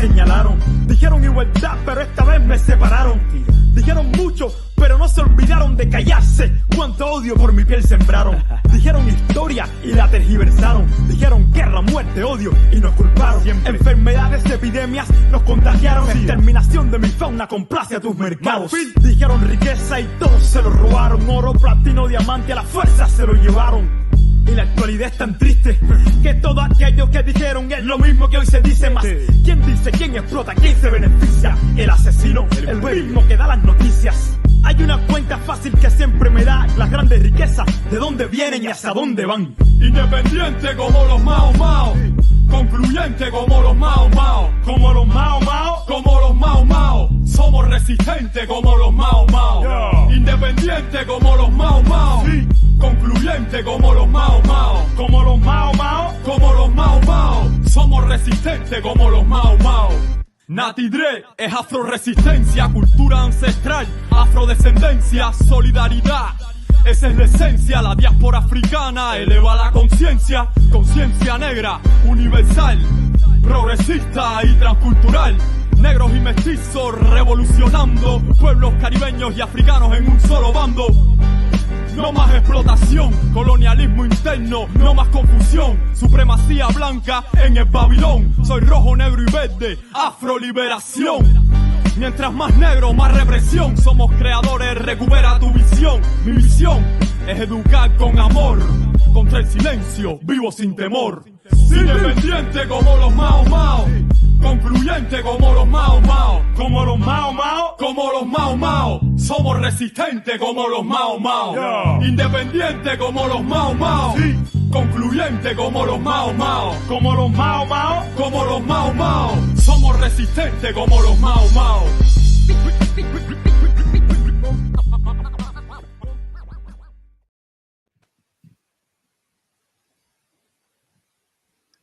señalaron. Dijeron igualdad, pero esta vez me separaron. Dijeron mucho, pero no se olvidaron de callarse. Cuánto odio por mi piel sembraron. Dijeron historia y la tergiversaron. Dijeron guerra, muerte, odio y nos culparon. Enfermedades, epidemias nos contagiaron. Exterminación de mi fauna complace a tus mercados. Dijeron riqueza y todo se lo robaron. Oro, platino, diamante, a la fuerza se lo llevaron. Y la actualidad es tan triste que todo aquello que dijeron es lo mismo que hoy se dice más. ¿Quién dice, quién explota, quién se beneficia? El asesino, el mismo que da las noticias. Hay una cuenta fácil que siempre me da las grandes riquezas, de dónde vienen y hacia dónde van. Independiente como los Mao Mao, concluyente como los Mao Mao, como los Mao Mao, como los Mao Mao. Somos resistentes como los Mao Mao, independiente como los Mao Mao, concluyente como los Mao Mao, como los Mao Mao, como los Mao Mao. Somos resistentes como los Mao Mao. Nati Dre es afroresistencia, cultura ancestral, afrodescendencia, solidaridad. Esa es la esencia, la diáspora africana eleva la conciencia, conciencia negra, universal, progresista y transcultural. Negros y mestizos revolucionando, pueblos caribeños y africanos en un solo bando. No más explotación, colonialismo interno, no más confusión, supremacía blanca en el Babilón. Soy rojo, negro y verde, afroliberación. Mientras más negro, más represión. Somos creadores, recupera tu visión. Mi visión es educar con amor, contra el silencio, vivo sin temor. Independiente como los Mao Mao, concluyente como los Mao Mao, como los Mao Mao, como los Mao Mao. Somos resistentes como los Mao Mao, independiente como los Mao Mao, concluyente como los Mao Mao, como los Mao Mao, como los Mao Mao. Somos resistentes como los Mao Mao.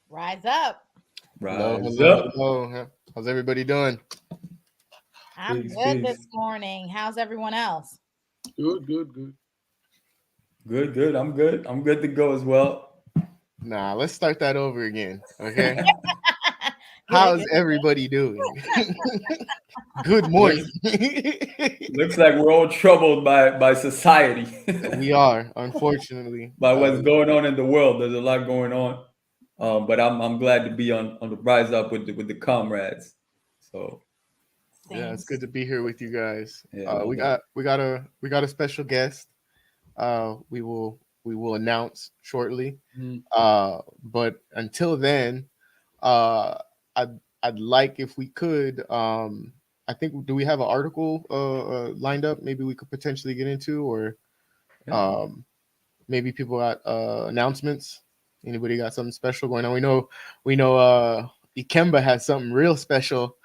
Rise up. Hello. How's everybody doing? I'm good this morning. How's everyone else? Good. Good. I'm good to go as well. Nah, let's start that over again. Okay. How's everybody doing? Good morning. Looks like we're all troubled by society. We are, unfortunately. By what's going on in the world. There's a lot going on. But I'm glad to be on the Rise Up with the comrades. So yeah, it's good to be here with you guys. Yeah, we got a special guest. We will announce shortly. But until then, I'd like, if we could, I think, do we have an article lined up? Maybe we could potentially get into, or maybe people got announcements. Anybody got something special going on? We know Ikemba has something real special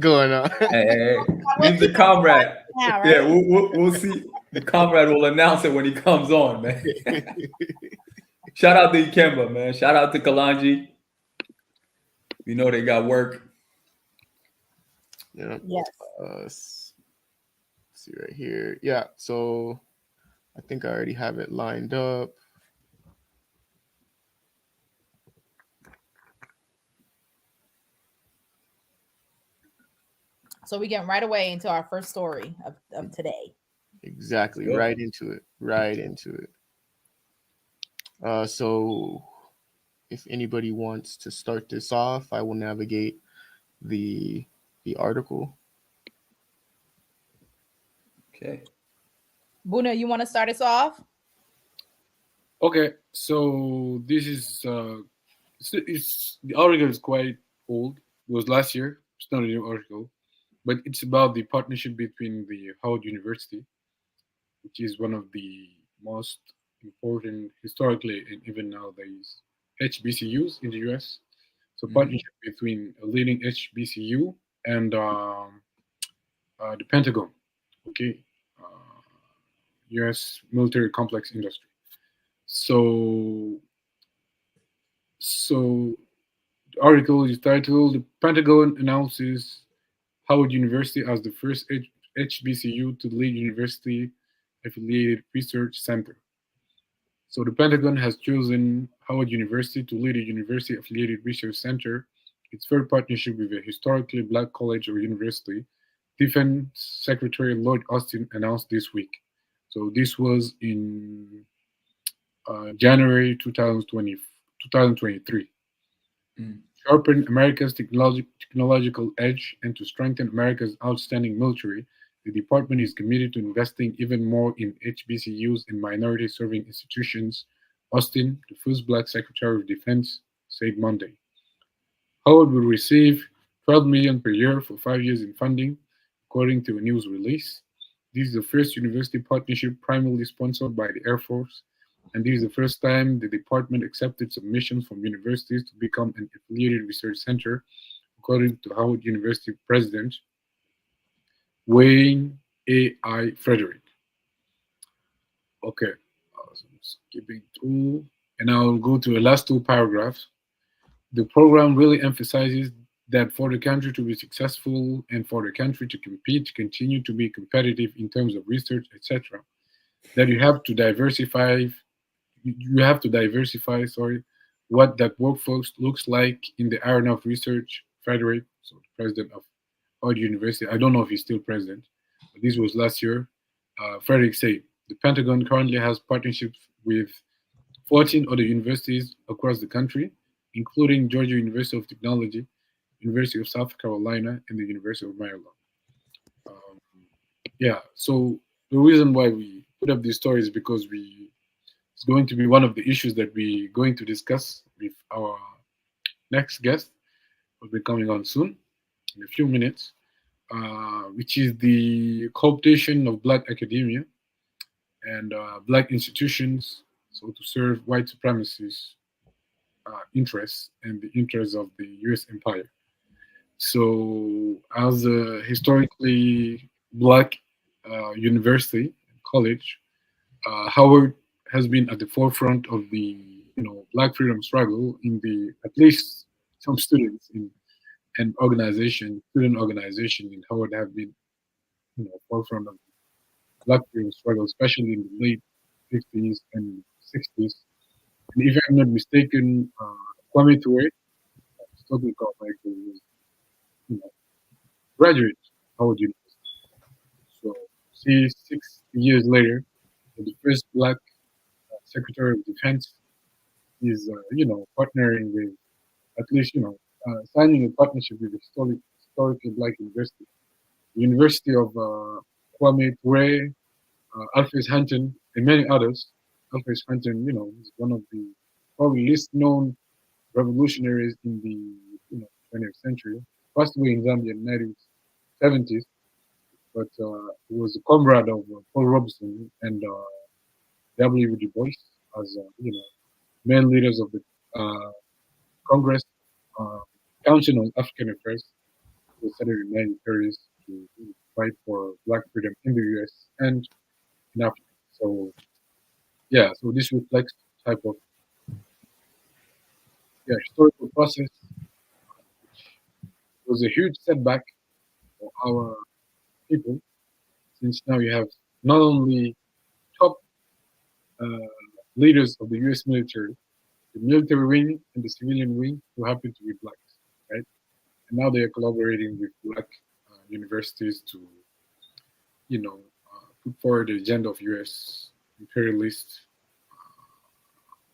going on. Hey. He's the comrade. Yeah, right? Yeah, we'll see. The comrade will announce it when he comes on, man. Shout out to Ikemba, man. Shout out to Kalanji. You know they got work. Yeah. Yes. See right here. Yeah. So I think I already have it lined up. So we get right away into our first story of today. Exactly. Yep. Right into it. So if anybody wants to start this off, I will navigate the article. Okay. Buna, you want to start us off? Okay, so this is it's the article is quite old. It was last year. It's not a new article, but it's about the partnership between the Howard University, which is one of the most important historically and even nowadays HBCUs in the US. So partnership between a leading HBCU and the Pentagon, okay, US military complex industry. So the article is titled "The Pentagon Announces Howard University as the First HBCU to lead University-Affiliated Research Center." So the Pentagon has chosen Howard University to lead a University-Affiliated Research Center its third partnership with a historically black college or university, Defense Secretary Lloyd Austin announced this week. So this was in January 2023. Sharpen America's technological edge and to strengthen America's outstanding military, the department is committed to investing even more in HBCUs and minority-serving institutions, Austin, the first black Secretary of Defense, said Monday. Howard will receive $12 million per year for 5 years in funding, according to a news release. This is the first university partnership primarily sponsored by the Air Force, and this is the first time the department accepted submissions from universities to become an affiliated research center, according to Howard University President Wayne A.I. Frederick. Okay, so I'm skipping through, and I'll go to the last two paragraphs. The program really emphasizes that for the country to be successful and for the country to compete, continue to be competitive in terms of research, etc., that you have to diversify. What that workforce looks like in the area of research. Frederick, so the president of Howard University, I don't know if he's still president, but this was last year. Frederick said the Pentagon currently has partnerships with 14 other universities across the country, including Georgia University of Technology, University of South Carolina, and the University of Maryland. So the reason why we put up this story is because it's going to be one of the issues that we're going to discuss with our next guest, who will be coming on soon, in a few minutes, which is the cooptation of Black academia and Black institutions, so to serve white supremacists' interests and the interests of the U.S. empire. So, as a historically Black university, college, Howard has been at the forefront of the Black freedom struggle in at least some students in student organization in Howard have been forefront of the Black freedom struggle, especially in the late 50s and 60s. And if I'm not mistaken, Kwame Ture, Stokely Carmichael, was graduate Howard University. So see, 6 years later, the first Black Secretary of Defense is partnering with, at least signing a partnership with the historically Black university, the University of Kwame Ture, Alphonse Hunton, and many others. Alphonse Hunton, is one of the probably least known revolutionaries in the 20th century. Passed away in Zambia in the 1970s, but he was a comrade of Paul Robeson and W. Du Bois as main leaders of the Congress Council on African Affairs, who started in the 1930s to fight for Black freedom in the U.S. and in Africa. So this reflects the type of historical process, which was a huge setback for our people, since now you have not only top leaders of the U.S. military, the military wing and the civilian wing, who happen to be Blacks, right? And now they are collaborating with Black universities to, put forward the agenda of U.S. imperialist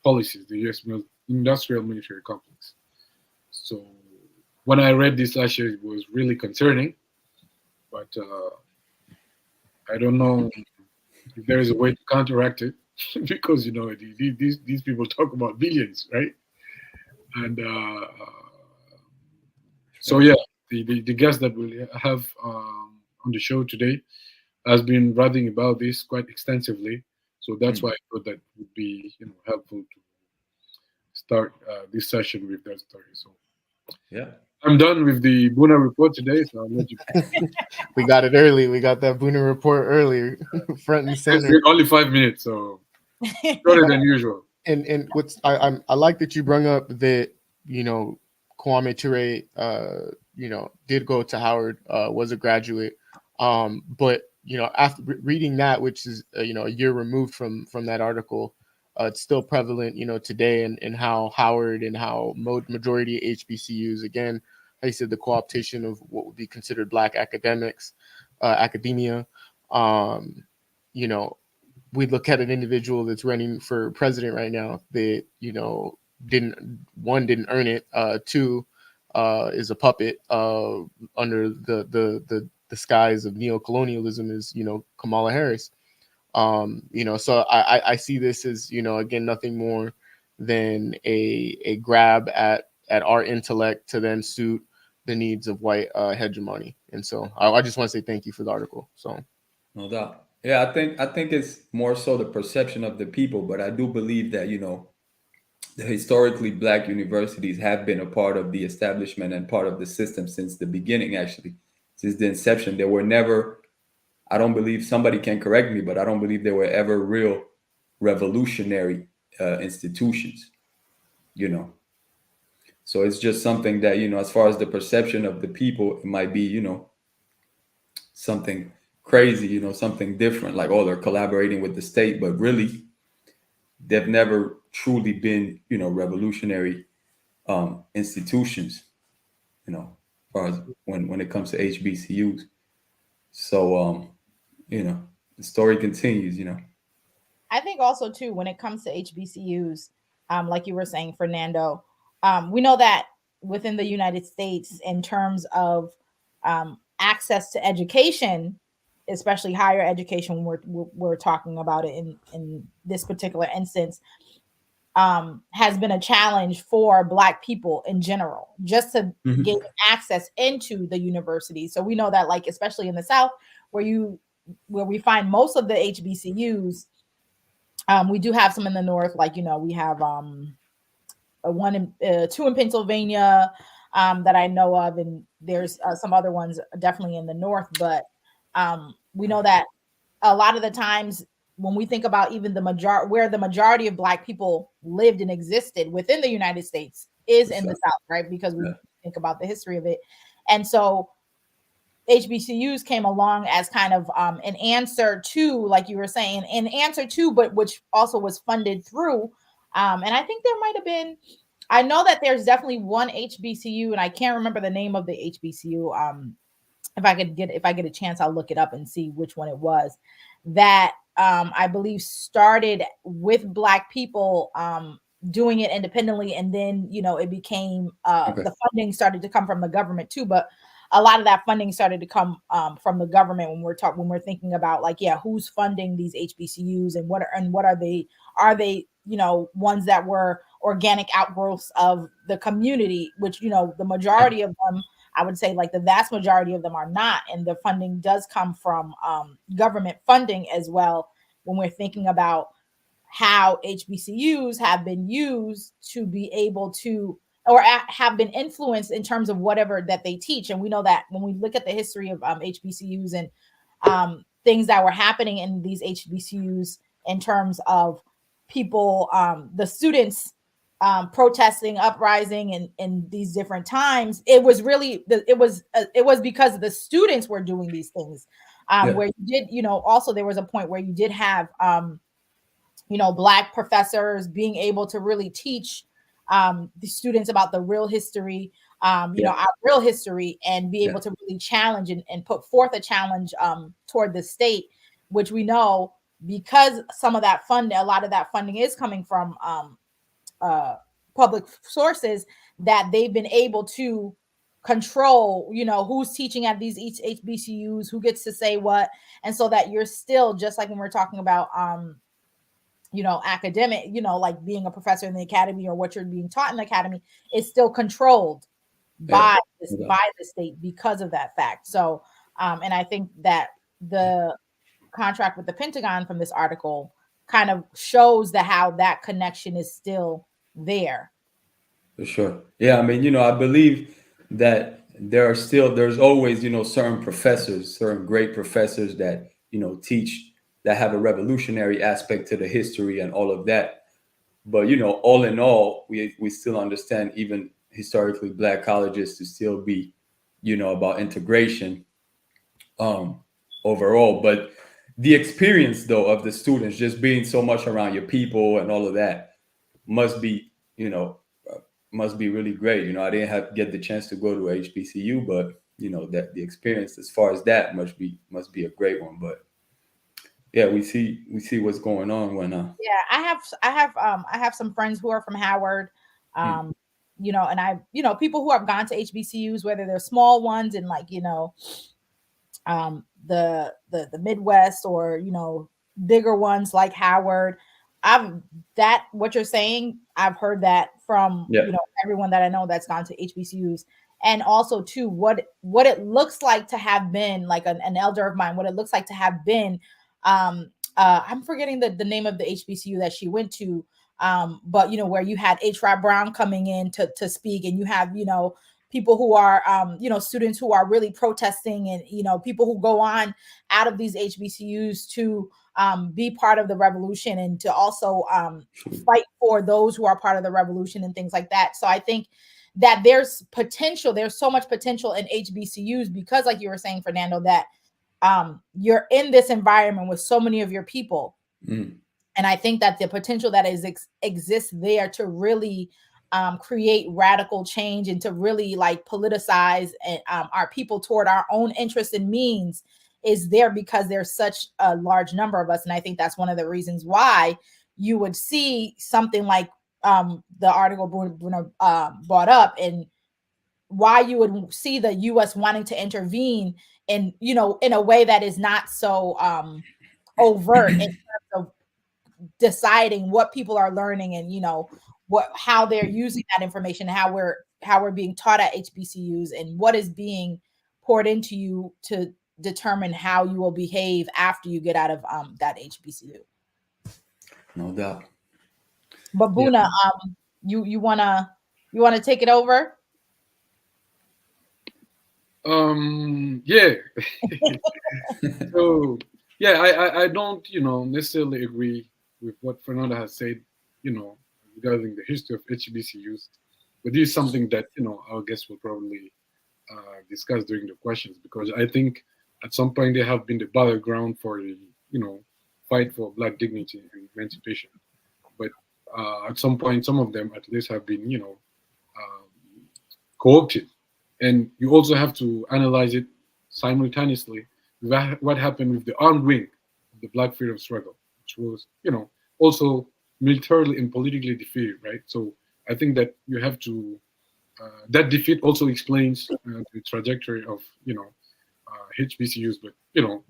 policies, the U.S. industrial military complex. So when I read this last year, it was really concerning, but I don't know if there is a way to counteract it, because these people talk about billions, right? And the guest that we'll have on the show today has been writing about this quite extensively. So that's why I thought that would be helpful to start this session with that story. So I'm done with the Buna report today, so I'll let you. We got it early. We got that Buna report earlier, front and center. Only 5 minutes, so shorter than usual. And what's I like that you brought up that Kwame Ture did go to Howard, was a graduate, but after reading that, which is a year removed from that article, it's still prevalent, today, and how Howard and how majority of HBCUs, again, like you said, the co-optation of what would be considered Black academia. We look at an individual that's running for president right now that, didn't earn it. Two, is a puppet under the skies of neocolonialism, is, Kamala Harris. So I see this as, again, nothing more than a grab at our intellect to then suit the needs of white hegemony. And so I just want to say thank you for the article. So no doubt. Yeah, I think it's more so the perception of the people, but I do believe that, the historically Black universities have been a part of the establishment and part of the system since the beginning, actually, since the inception. There were never, I don't believe, somebody can correct me, but I don't believe there were ever real revolutionary institutions, So it's just something that, as far as the perception of the people, it might be, something crazy, something different, like, oh, they're collaborating with the state, but really they've never truly been, revolutionary institutions, as far as when it comes to HBCUs. So, the story continues, I think also too, when it comes to HBCUs, like you were saying, Fernando, we know that within the United States, in terms of access to education, especially higher education, we're talking about it in this particular instance, has been a challenge for Black people in general, just to gain access into the university. So we know that, like, especially in the South, where we find most of the HBCUs, we do have some in the North, like, we have two in Pennsylvania that I know of, and there's some other ones definitely in the North, but we know that a lot of the times when we think about even where the majority of Black people lived and existed within the United States is in the South, right? Because we think about the history of it. And so HBCUs came along as kind of an answer to, like you were saying, but which also was funded through. And I think there might have been, I know that there's definitely one HBCU, and I can't remember the name of the HBCU. If I get a chance, I'll look it up and see which one it was, that I believe started with Black people doing it independently, and then it became the funding started to come from the government too. But a lot of that funding started to come from the government when we're thinking about, like, who's funding these HBCUs, and what are they? Are they ones that were organic outgrowths of the community, which the majority of them, I would say, like, the vast majority of them are not. And the funding does come from government funding as well, when we're thinking about how HBCUs have been used to be able to, or have been influenced in terms of whatever that they teach. And we know that when we look at the history of HBCUs and things that were happening in these HBCUs in terms of people, the students protesting, uprising in these different times, it was because the students were doing these things, where you did, also there was a point where you did have, Black professors being able to really teach the students about the real history, our real history, and be able to really challenge and put forth a challenge toward the state, which we know, because a lot of that funding is coming from public sources, that they've been able to control, who's teaching at these HBCUs, who gets to say what. And so that you're still, just like when we're talking about, academic, like being a professor in the academy, or what you're being taught in the academy, is still controlled by the state because of that fact. So, and I think that the contract with the Pentagon from this article kind of shows how that connection is still there. For sure. Yeah. I mean, I believe that there's always, certain professors, certain great professors that, teach, that have a revolutionary aspect to the history and all of that. But, all in all, we still understand, even historically Black colleges, to still be, about integration overall. But, the experience though of the students, just being so much around your people and all of that, must be, must be really great. I didn't get the chance to go to HBCU, but that the experience as far as that must be a great one. But yeah, we see what's going on when Yeah, I have some friends who are from Howard. And I, people who have gone to HBCUs, whether they're small ones in like, the Midwest, or bigger ones like Howard. What you're saying, I've heard that from everyone that I know that's gone to HBCUs. And also too, what it looks like to have been like an elder of mine, what it looks like to have been, I'm forgetting the name of the HBCU that she went to, but where you had H. Rod Brown coming in to speak, and you have people who are students who are really protesting, and people who go on out of these HBCUs to be part of the revolution, and to also fight for those who are part of the revolution and things like that. So I think that there's so much potential in HBCUs, because like you were saying, Fernando, that you're in this environment with so many of your people. And I think that the potential that exists there to really create radical change, and to really like politicize our people toward our own interests and means is there, because there's such a large number of us. And I think that's one of the reasons why you would see something like the article Bruno brought up, and why you would see the U.S. wanting to intervene in a way that is not so overt in terms of deciding what people are learning, and how they're using that information, how we're being taught at HBCUs, and what is being poured into you to determine how you will behave after you get out of that HBCU. No doubt. But Buna, you wanna take it over? Yeah. So yeah, I don't necessarily agree with what Fernando has said regarding the history of HBCUs, but this is something that our guests will probably discuss during the questions, because I think at some point they have been the battleground for the fight for Black dignity and emancipation, but at some point some of them at least have been co-opted. And you also have to analyze it simultaneously with what happened with the armed wing of the Black freedom struggle, which was, also militarily and politically defeated, right? So I think that you have to, that defeat also explains the trajectory of, HBCUs, but,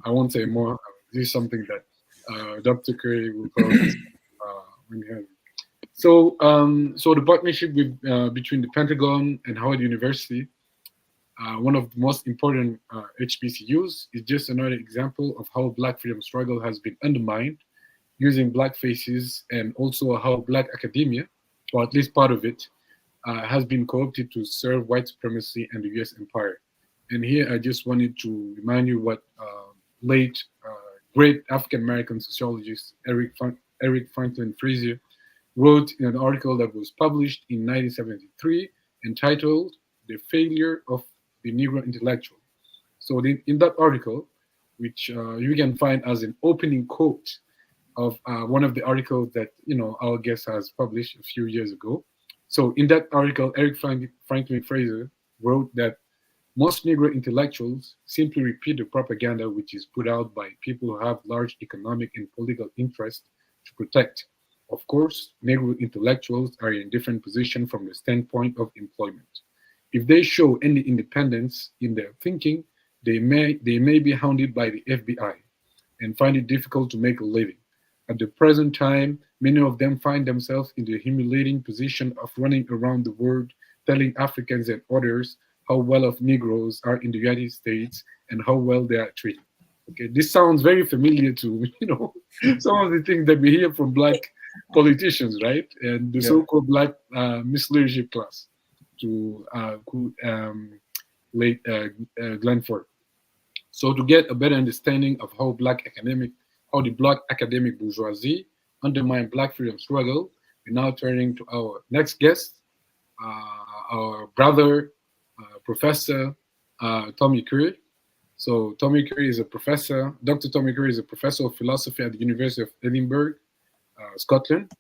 I won't say more. This is something that Dr. Curry will probably when he has. So the partnership between the Pentagon and Howard University, one of the most important HBCUs, is just another example of how Black freedom struggle has been undermined using Black faces, and also how Black academia, or at least part of it, has been co-opted to serve white supremacy and the U.S. empire. And here I just wanted to remind you what late great African-American sociologist Eric Franklin Frazier wrote in an article that was published in 1973 entitled "The Failure of the Negro Intellectual." So in that article, which you can find as an opening quote of one of the articles that our guest has published a few years ago. So in that article, Eric Franklin Frazier wrote that most Negro intellectuals simply repeat the propaganda which is put out by people who have large economic and political interest to protect. Of course, Negro intellectuals are in a different position from the standpoint of employment. If they show any independence in their thinking, they may be hounded by the FBI and find it difficult to make a living. At the present time, many of them find themselves in the humiliating position of running around the world telling Africans and others how well off Negroes are in the United States and how well they are treated. Okay, this sounds very familiar to some of the things that we hear from Black politicians, right? And the so-called Black misleadership class, to late Glenn Ford. So to get a better understanding of how the Black academic bourgeoisie undermined Black freedom struggle, we're now turning to our next guest, our brother, Professor Tommy Curry. So Tommy Curry is a professor. Dr. Tommy Curry is a professor of philosophy at the University of Edinburgh, Scotland,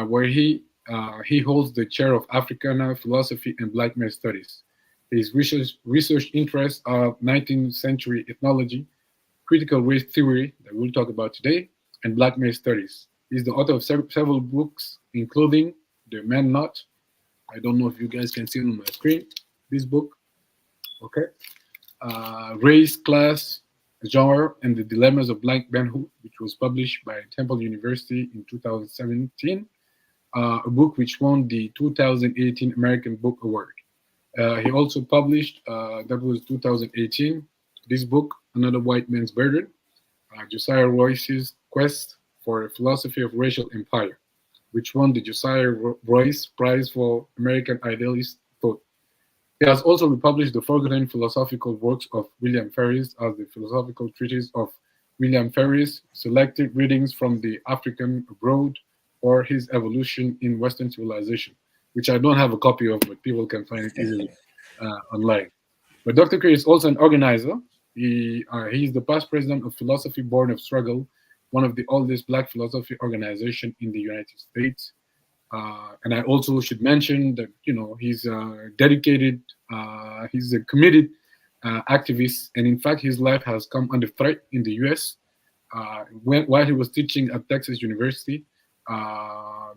where he holds the chair of Africana philosophy and Black male studies. His research interests are 19th century ethnology, critical race theory that we'll talk about today, and Black male studies. He's the author of several books, including The Man Not. I don't know if you guys can see it on my screen. This book, okay. Race, Class, Genre, and the Dilemmas of Black Manhood, which was published by Temple University in 2017, a book which won the 2018 American Book Award. He also published, that was 2018, this book, Another White Man's Burden, Josiah Royce's Quest for a Philosophy of Racial Empire, which won the Josiah Royce Prize for American Idealist Thought. He has also republished the forgotten philosophical works of William Ferris as the Philosophical Treatise of William Ferris, Selected Readings from the African Abroad, or His Evolution in Western Civilization, which I don't have a copy of, but people can find it easily online. But Dr. Curry is also an organizer. He is the past president of Philosophy Born of Struggle, one of the oldest Black philosophy organization in the United States. And I also should mention that, you know, he's dedicated, he's a committed activist, and in fact, his life has come under threat in the U.S. While he was teaching at Texas University,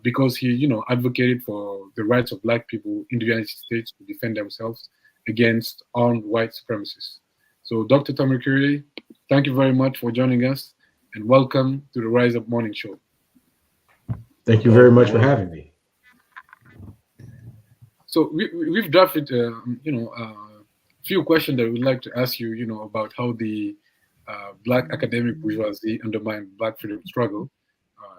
because he, you know, advocated for the rights of Black people in the United States to defend themselves against armed white supremacists. So, Dr. Tommy Curry, thank you very much for joining us, and welcome to the Rise Up Morning Show. Thank you very much for having me. So we've drafted, a few questions that we'd like to ask you, you know, about how the Black academic bourgeoisie undermined Black freedom struggle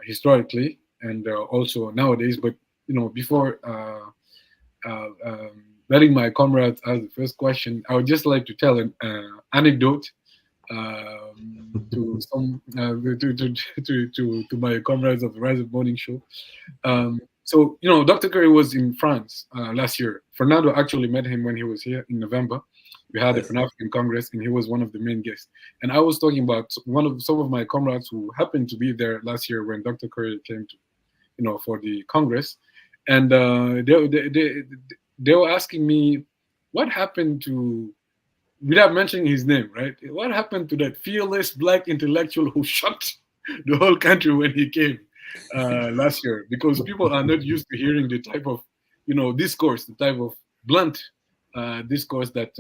historically and also nowadays. But, you know, before letting my comrades ask the first question, I would just like to tell an anecdote to some to my comrades of the Rise Up Morning Show. So, you know, Dr. Curry was in France last year. Fernando actually met him when he was here in November. We had the Pan-African Congress, and he was one of the main guests. And I was talking about some of my comrades who happened to be there last year when Dr. Curry came to, you know, for the Congress, and they were asking me what happened to, without mentioning his name, right? What happened to that fearless Black intellectual who shocked the whole country when he came last year? Because people are not used to hearing the type of, you know, discourse, the type of blunt discourse that,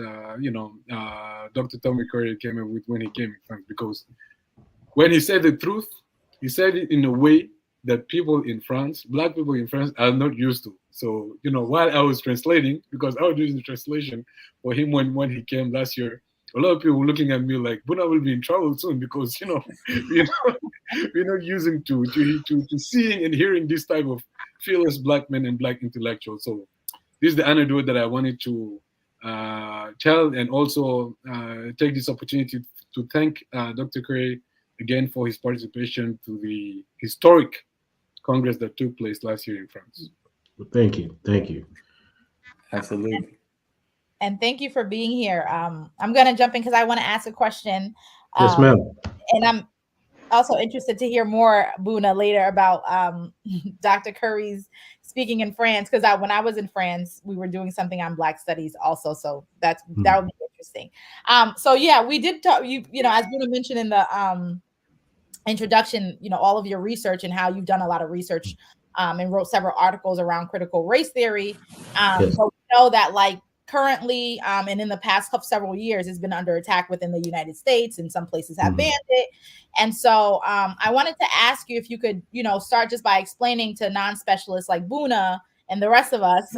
Dr. Tommy Curry came up with when he came in France. Because when he said the truth, he said it in a way that people in France, Black people in France, are not used to. So, you know, while I was translating, because I was doing the translation for him when he came last year, a lot of people were looking at me like, Buna will be in trouble soon because, you know, we're not using to seeing and hearing this type of fearless Black men and Black intellectuals. So this is the anecdote that I wanted to tell, and also take this opportunity to thank Dr. Curry again for his participation to the historic Congress that took place last year in France. Well, thank you. Thank you. Absolutely. And thank you for being here. I'm going to jump in because I want to ask a question. Yes, ma'am. And I'm also interested to hear more, Buna, later about Dr. Curry's speaking in France, because when I was in France, we were doing something on Black studies also. So that would be interesting. So yeah, we did talk, you know, as Buna mentioned in the introduction, you know, all of your research and how you've done a lot of research and wrote several articles around critical race theory. Yes. So we know that, like, currently and in the past several years, it's been under attack within the United States, and some places have banned it. And so I wanted to ask you if you could, you know, start just by explaining to non-specialists like Buna and the rest of us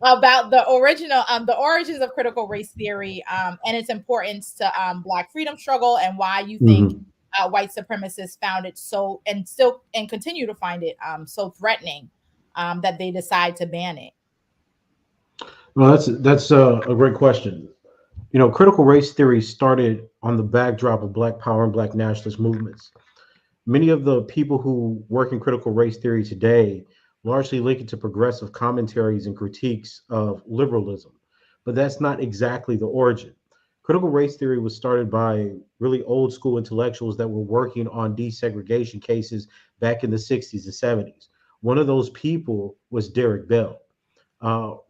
about the origins of critical race theory and its importance to Black freedom struggle, and why you think white supremacists found it so, and still and continue to find it so threatening that they decide to ban it. Well, that's a great question. You know, critical race theory started on the backdrop of Black power and Black nationalist movements. Many of the people who work in critical race theory today largely link it to progressive commentaries and critiques of liberalism. but that's not exactly the origin. Critical race theory was started by really old school intellectuals that were working on desegregation cases back in the 60s and 70s. One of those people was Derek Bell.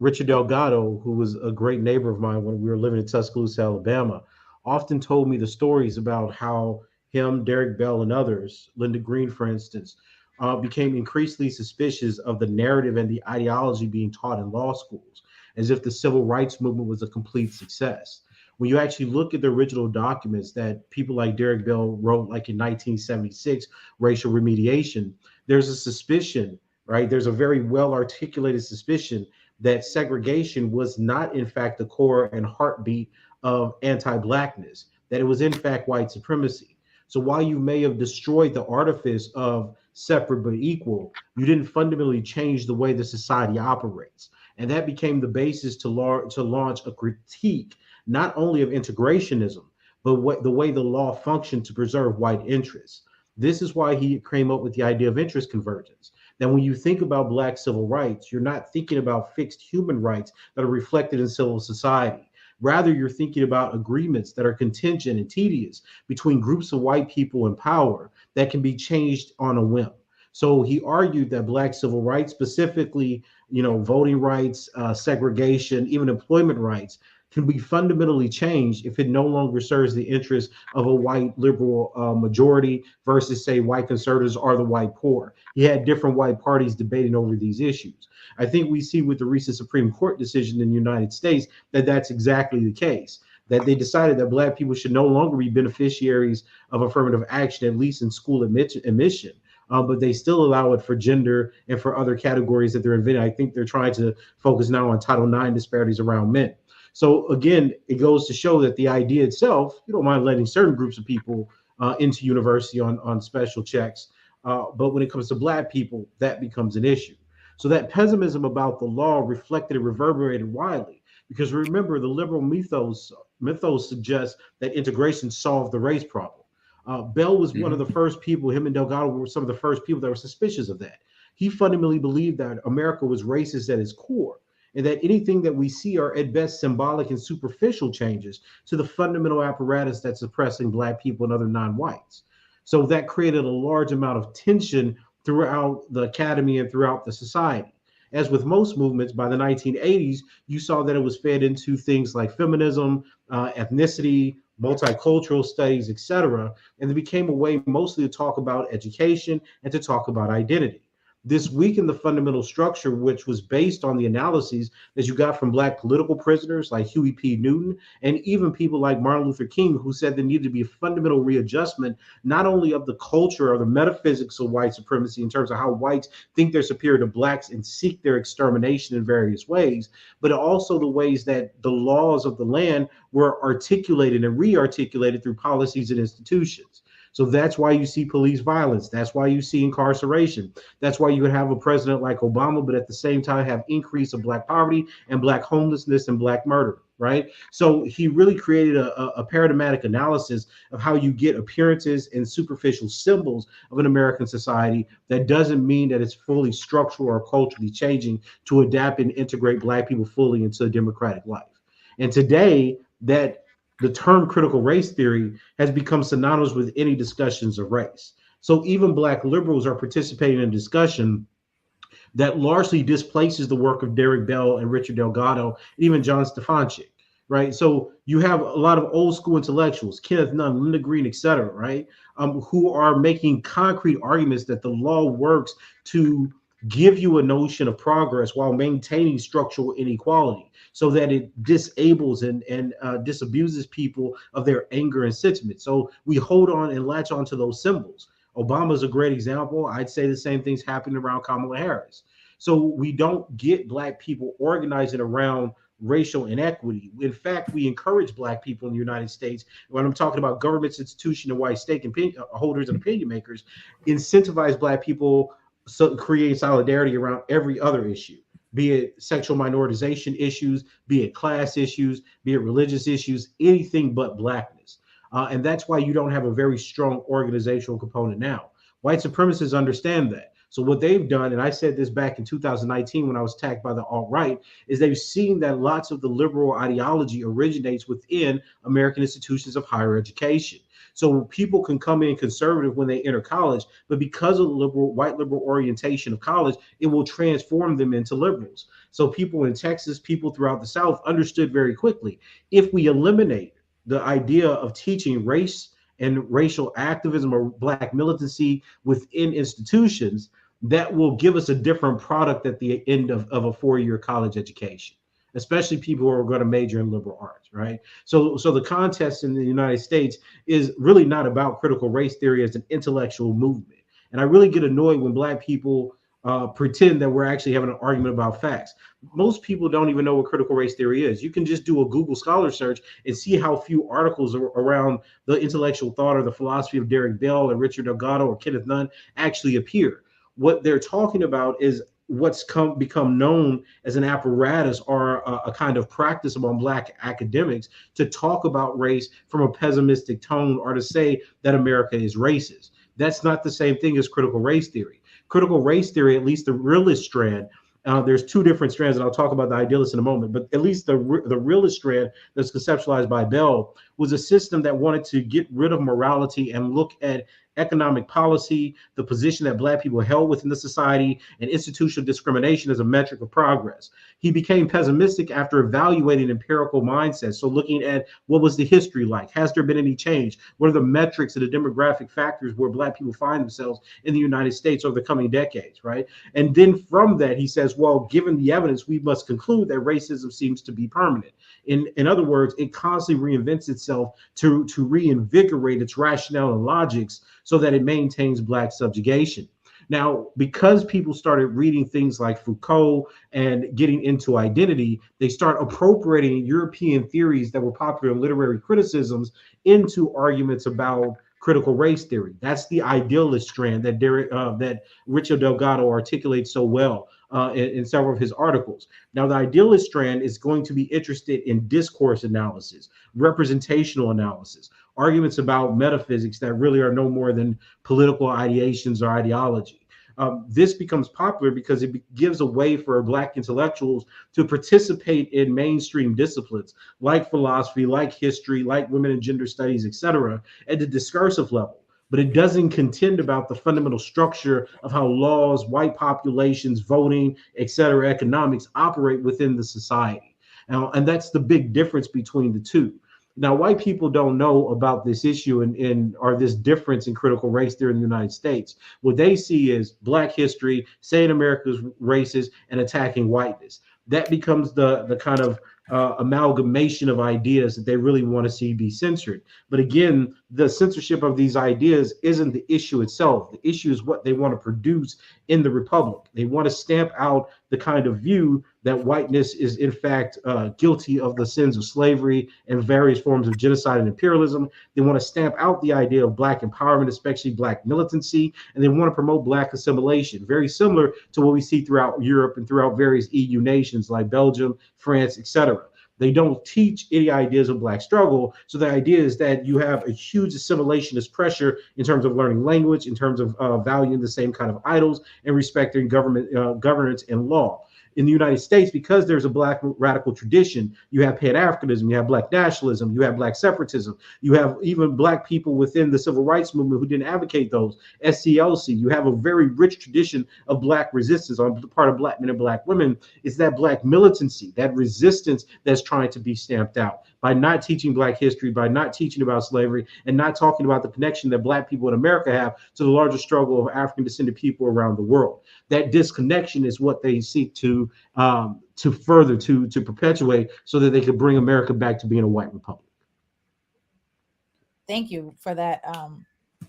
Richard Delgado, who was a great neighbor of mine when we were living in Tuscaloosa, Alabama, often told me the stories about how him, Derek Bell, and others, Linda Green, for instance, became increasingly suspicious of the narrative and the ideology being taught in law schools, as if the civil rights movement was a complete success. When you actually look at the original documents that people like Derek Bell wrote, like in 1976, Racial Remediation, there's a suspicion, right? There's a very well articulated suspicion that segregation was not, in fact, the core and heartbeat of anti-Blackness, that it was, in fact, white supremacy. So while you may have destroyed the artifice of separate but equal, you didn't fundamentally change the way the society operates. And that became the basis to launch a critique, not only of integrationism, but the way the law functioned to preserve white interests. This is why he came up with the idea of interest convergence. That when you think about Black civil rights, you're not thinking about fixed human rights that are reflected in civil society. Rather, you're thinking about agreements that are contingent and tedious between groups of white people in power that can be changed on a whim. So he argued that Black civil rights, specifically, voting rights, segregation, even employment rights, can be fundamentally changed if it no longer serves the interests of a white liberal majority versus, say, white conservatives or the white poor. He had different white parties debating over these issues. I think we see with the recent Supreme Court decision in the United States that that's exactly the case, that they decided that Black people should no longer be beneficiaries of affirmative action, at least in school admission. But they still allow it for gender and for other categories that they're inventing. I think they're trying to focus now on Title IX disparities around men. So again, it goes to show that the idea itself, you don't mind letting certain groups of people into university on special checks. But when it comes to Black people, that becomes an issue. So that pessimism about the law reflected and reverberated widely, because remember, the liberal mythos suggests that integration solved the race problem. Bell was one of the first people, him and Delgado were some of the first people that were suspicious of that. He fundamentally believed that America was racist at its core, and that anything that we see are at best symbolic and superficial changes to the fundamental apparatus that's oppressing Black people and other non-whites. So that created a large amount of tension throughout the academy and throughout the society. As with most movements, by the 1980s, you saw that it was fed into things like feminism, ethnicity, multicultural studies, etc. And it became a way mostly to talk about education and to talk about identity. This weakened the fundamental structure, which was based on the analyses that you got from Black political prisoners like Huey P. Newton, and even people like Martin Luther King, who said there needed to be a fundamental readjustment, not only of the culture or the metaphysics of white supremacy in terms of how whites think they're superior to Blacks and seek their extermination in various ways, but also the ways that the laws of the land were articulated and re-articulated through policies and institutions. So that's why you see police violence. That's why you see incarceration. That's why you would have a president like Obama, but at the same time have increase of Black poverty and Black homelessness and Black murder, right? So he really created a paradigmatic analysis of how you get appearances and superficial symbols of an American society that doesn't mean that it's fully structural or culturally changing to adapt and integrate Black people fully into a democratic life. And today, that the term critical race theory has become synonymous with any discussions of race. So even Black liberals are participating in a discussion that largely displaces the work of Derek Bell and Richard Delgado, and even John Stefanczyk, right? So you have a lot of old school intellectuals, Kenneth Nunn, Linda Green, et cetera, right? Who are making concrete arguments that the law works to give you a notion of progress while maintaining structural inequality, so that it disables and disabuses people of their anger and sentiment. So we hold on and latch on to those symbols. Obama's a great example. I'd say the same thing's happening around Kamala Harris. So we don't get Black people organizing around racial inequity. In fact, we encourage Black people in the United States, when I'm talking about governments, institutions, and white stake holders and opinion makers, incentivize Black people, so create solidarity around every other issue, be it sexual minoritization issues, be it class issues, be it religious issues, anything but Blackness. And that's why you don't have a very strong organizational component now. White supremacists understand that. So what they've done, and I said this back in 2019 when I was attacked by the alt-right, is they've seen that lots of the liberal ideology originates within American institutions of higher education. So people can come in conservative when they enter college, but because of the white liberal orientation of college, it will transform them into liberals. So people in Texas, people throughout the South understood very quickly, if we eliminate the idea of teaching race and racial activism or black militancy within institutions, that will give us a different product at the end of a 4-year college education, especially people who are going to major in liberal arts, right? So the contest in the United States is really not about critical race theory as an intellectual movement. And I really get annoyed when black people pretend that we're actually having an argument about facts. Most people don't even know what critical race theory is. You can just do a Google Scholar search and see how few articles around the intellectual thought or the philosophy of Derek Bell or Richard Delgado or Kenneth Nunn actually appear. What they're talking about is what's become known as an apparatus or a kind of practice among black academics to talk about race from a pessimistic tone or to say that America is racist. That's not the same thing as critical race theory. Critical race theory, at least the realist strand, there's two different strands, and I'll talk about the idealist in a moment, but at least the realist strand that's conceptualized by Bell was a system that wanted to get rid of morality and look at economic policy, the position that black people held within the society, and institutional discrimination as a metric of progress. He became pessimistic after evaluating empirical mindsets. So looking at what was the history like? Has there been any change? What are the metrics and the demographic factors where black people find themselves in the United States over the coming decades, right? And then from that, he says, well, given the evidence, we must conclude that racism seems to be permanent. In other words, it constantly reinvents itself to reinvigorate its rationale and logics so that it maintains black subjugation. Now, because people started reading things like Foucault and getting into identity, they start appropriating European theories that were popular in literary criticisms into arguments about critical race theory. That's the idealist strand that Richard Delgado articulates so well in several of his articles. Now, the idealist strand is going to be interested in discourse analysis, representational analysis, arguments about metaphysics that really are no more than political ideations or ideology. This becomes popular because it gives a way for black intellectuals to participate in mainstream disciplines like philosophy, like history, like women and gender studies, etc., at the discursive level. But it doesn't contend about the fundamental structure of how laws, white populations, voting, etc., economics operate within the society. And that's the big difference between the two. Now, white people don't know about this issue or this difference in critical race theory in the United States. What they see is black history, saying America's racist, and attacking whiteness. That becomes the kind of amalgamation of ideas that they really want to see be censored. But again, the censorship of these ideas isn't the issue itself. The issue is what they want to produce in the Republic. They want to stamp out the kind of view that whiteness is in fact guilty of the sins of slavery and various forms of genocide and imperialism. They want to stamp out the idea of black empowerment, especially black militancy, and they want to promote black assimilation, very similar to what we see throughout Europe and throughout various EU nations like Belgium, France, etc. They don't teach any ideas of black struggle. So the idea is that you have a huge assimilationist pressure in terms of learning language, in terms of valuing the same kind of idols and respecting government governance and law. In the United States, because there's a black radical tradition, you have Pan-Africanism, you have black nationalism, you have black separatism, you have even black people within the civil rights movement who didn't advocate those, SCLC. You have a very rich tradition of black resistance on the part of black men and black women. It's that black militancy, that resistance that's trying to be stamped out by not teaching black history, by not teaching about slavery, and not talking about the connection that black people in America have to the larger struggle of African descended people around the world. That disconnection is what they seek to further to perpetuate so that they could bring America back to being a white republic. Thank you for that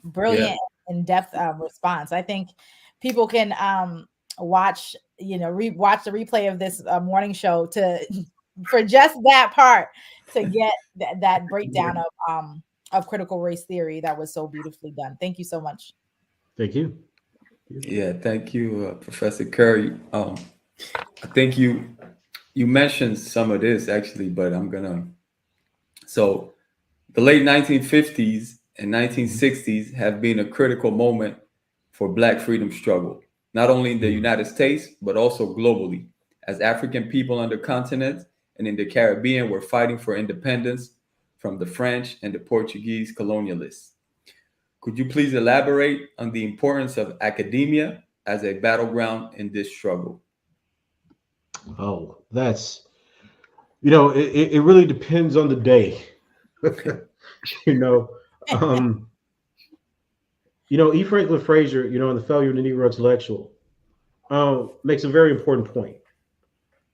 brilliant in-depth response. I think people can watch the replay of this morning show for just that part to get that breakdown of critical race theory that was so beautifully done. Thank you so much. Thank you. Yeah, thank you, Professor Curry. I think you mentioned some of this actually, but so the late 1950s and 1960s have been a critical moment for Black freedom struggle. not only in the United States, but also globally, as African people on the continent and in the Caribbean were fighting for independence from the French and the Portuguese colonialists. Could you please elaborate on the importance of academia as a battleground in this struggle? Oh, that's, it really depends on the day. E. Franklin Frazier, in The Failure of the Negro Intellectual, makes a very important point.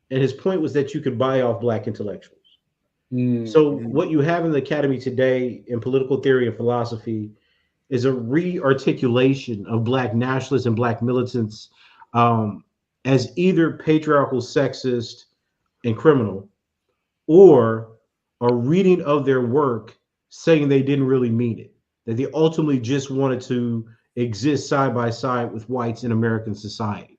And his point was that you could buy off Black intellectuals. So what you have in the academy today in political theory and philosophy is a re-articulation of Black nationalists and Black militants as either patriarchal, sexist, and criminal, or a reading of their work saying they didn't really mean it, that they ultimately just wanted to exist side by side with whites in American society.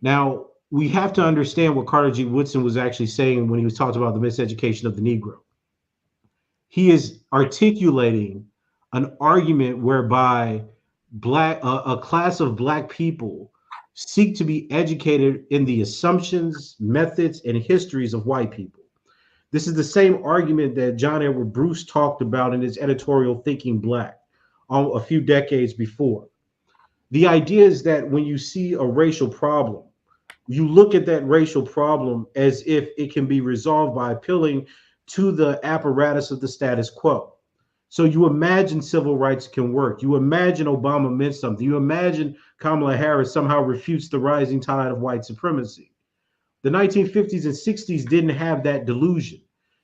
Now, we have to understand what Carter G. Woodson was actually saying when he was talking about the miseducation of the Negro. He is articulating an argument whereby a class of Black people seek to be educated in the assumptions, methods, and histories of white people. This is the same argument that John Edward Bruce talked about in his editorial Thinking Black a few decades before. The idea is that when you see a racial problem, you look at that racial problem as if it can be resolved by appealing to the apparatus of the status quo. So you imagine civil rights can work. You imagine Obama meant something. You imagine Kamala Harris somehow refutes the rising tide of white supremacy. The 1950s and 60s didn't have that delusion.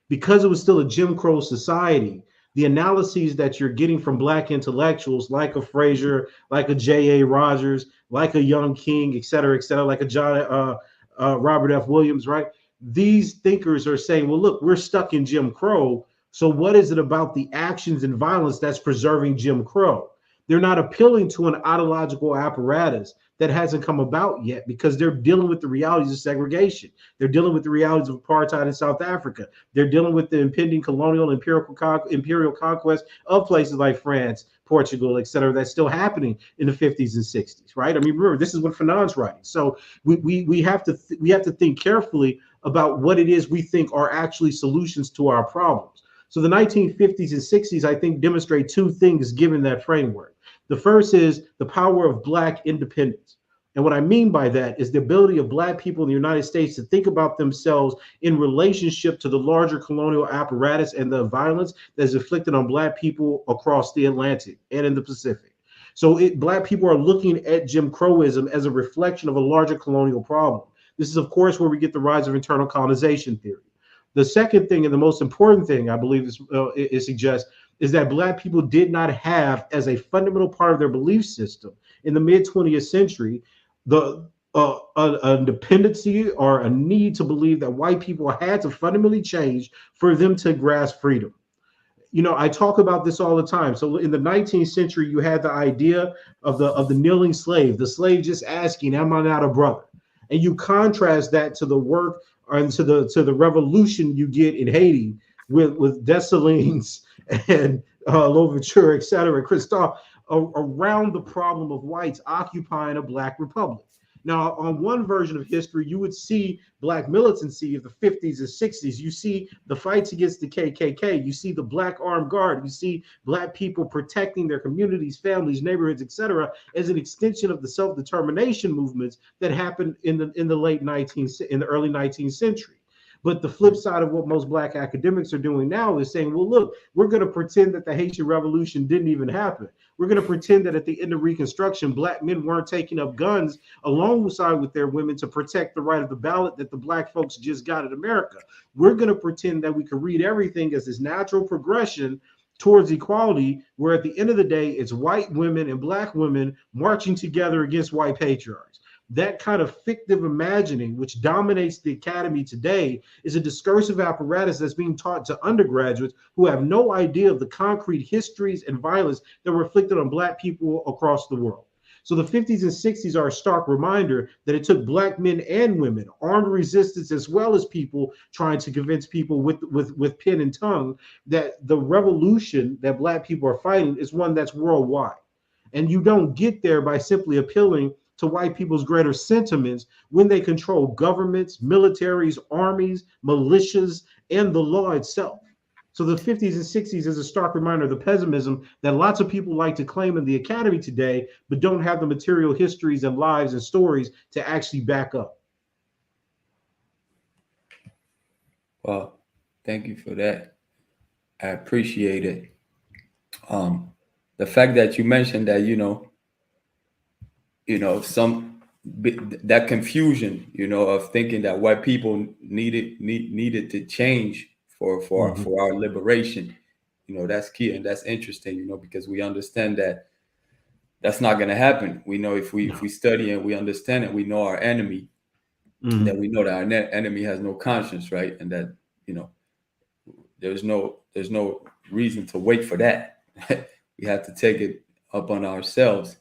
Because it was still a Jim Crow society, the analyses that you're getting from Black intellectuals like a Frazier, like a J.A. Rogers, like a Young King, et cetera, like a Robert F. Williams, right? These thinkers are saying, well, look, we're stuck in Jim Crow. So what is it about the actions and violence that's preserving Jim Crow? They're not appealing to an ideological apparatus that hasn't come about yet because they're dealing with the realities of segregation. They're dealing with the realities of apartheid in South Africa. They're dealing with the impending colonial imperial conquest of places like France, Portugal, et cetera, that's still happening in the 50s and 60s, right? I mean, remember, this is what Fanon's writing. So we have to think carefully about what it is we think are actually solutions to our problems. So the 1950s and 60s, I think, demonstrate two things given that framework. The first is the power of Black independence. And what I mean by that is the ability of Black people in the United States to think about themselves in relationship to the larger colonial apparatus and the violence that is inflicted on Black people across the Atlantic and in the Pacific. So Black people are looking at Jim Crowism as a reflection of a larger colonial problem. This is, of course, where we get the rise of internal colonization theory. The second thing, and the most important thing I believe it suggests, is that Black people did not have as a fundamental part of their belief system in the mid-20th century a dependency or a need to believe that white people had to fundamentally change for them to grasp freedom. I talk about this all the time. So in the 19th century, you had the idea of the kneeling slave, the slave just asking, "Am I not a brother?" And you contrast that to the work and to the revolution you get in Haiti with Dessalines and Louverture, et cetera, Christophe, around the problem of whites occupying a Black republic. Now, on one version of history, you would see Black militancy of the 50s and 60s. You see the fights against the KKK. You see the Black Armed Guard. You see Black people protecting their communities, families, neighborhoods, et cetera, as an extension of the self-determination movements that happened in the early 19th century. But the flip side of what most Black academics are doing now is saying, well, look, we're going to pretend that the Haitian Revolution didn't even happen. We're going to pretend that at the end of Reconstruction, Black men weren't taking up guns alongside with their women to protect the right of the ballot that the Black folks just got in America. We're going to pretend that we can read everything as this natural progression towards equality, where at the end of the day, it's white women and Black women marching together against white patriarchs. That kind of fictive imagining, which dominates the academy today, is a discursive apparatus that's being taught to undergraduates who have no idea of the concrete histories and violence that were inflicted on Black people across the world. So the 50s and 60s are a stark reminder that it took Black men and women, armed resistance, as well as people trying to convince people with pen and tongue that the revolution that Black people are fighting is one that's worldwide. And you don't get there by simply appealing to white people's greater sentiments when they control governments, militaries, armies, militias, and the law itself. So the 50s and 60s is a stark reminder of the pessimism that lots of people like to claim in the academy today, but don't have the material histories and lives and stories to actually back up. Well, thank you for that. I appreciate it. The fact that you mentioned that, that confusion, of thinking that white people needed to change for our liberation, that's key, and that's interesting, because we understand that that's not going to happen. We know if we study and we understand it, we know our enemy, that we know that our enemy has no conscience, right? And that there's no reason to wait for that. We have to take it up on ourselves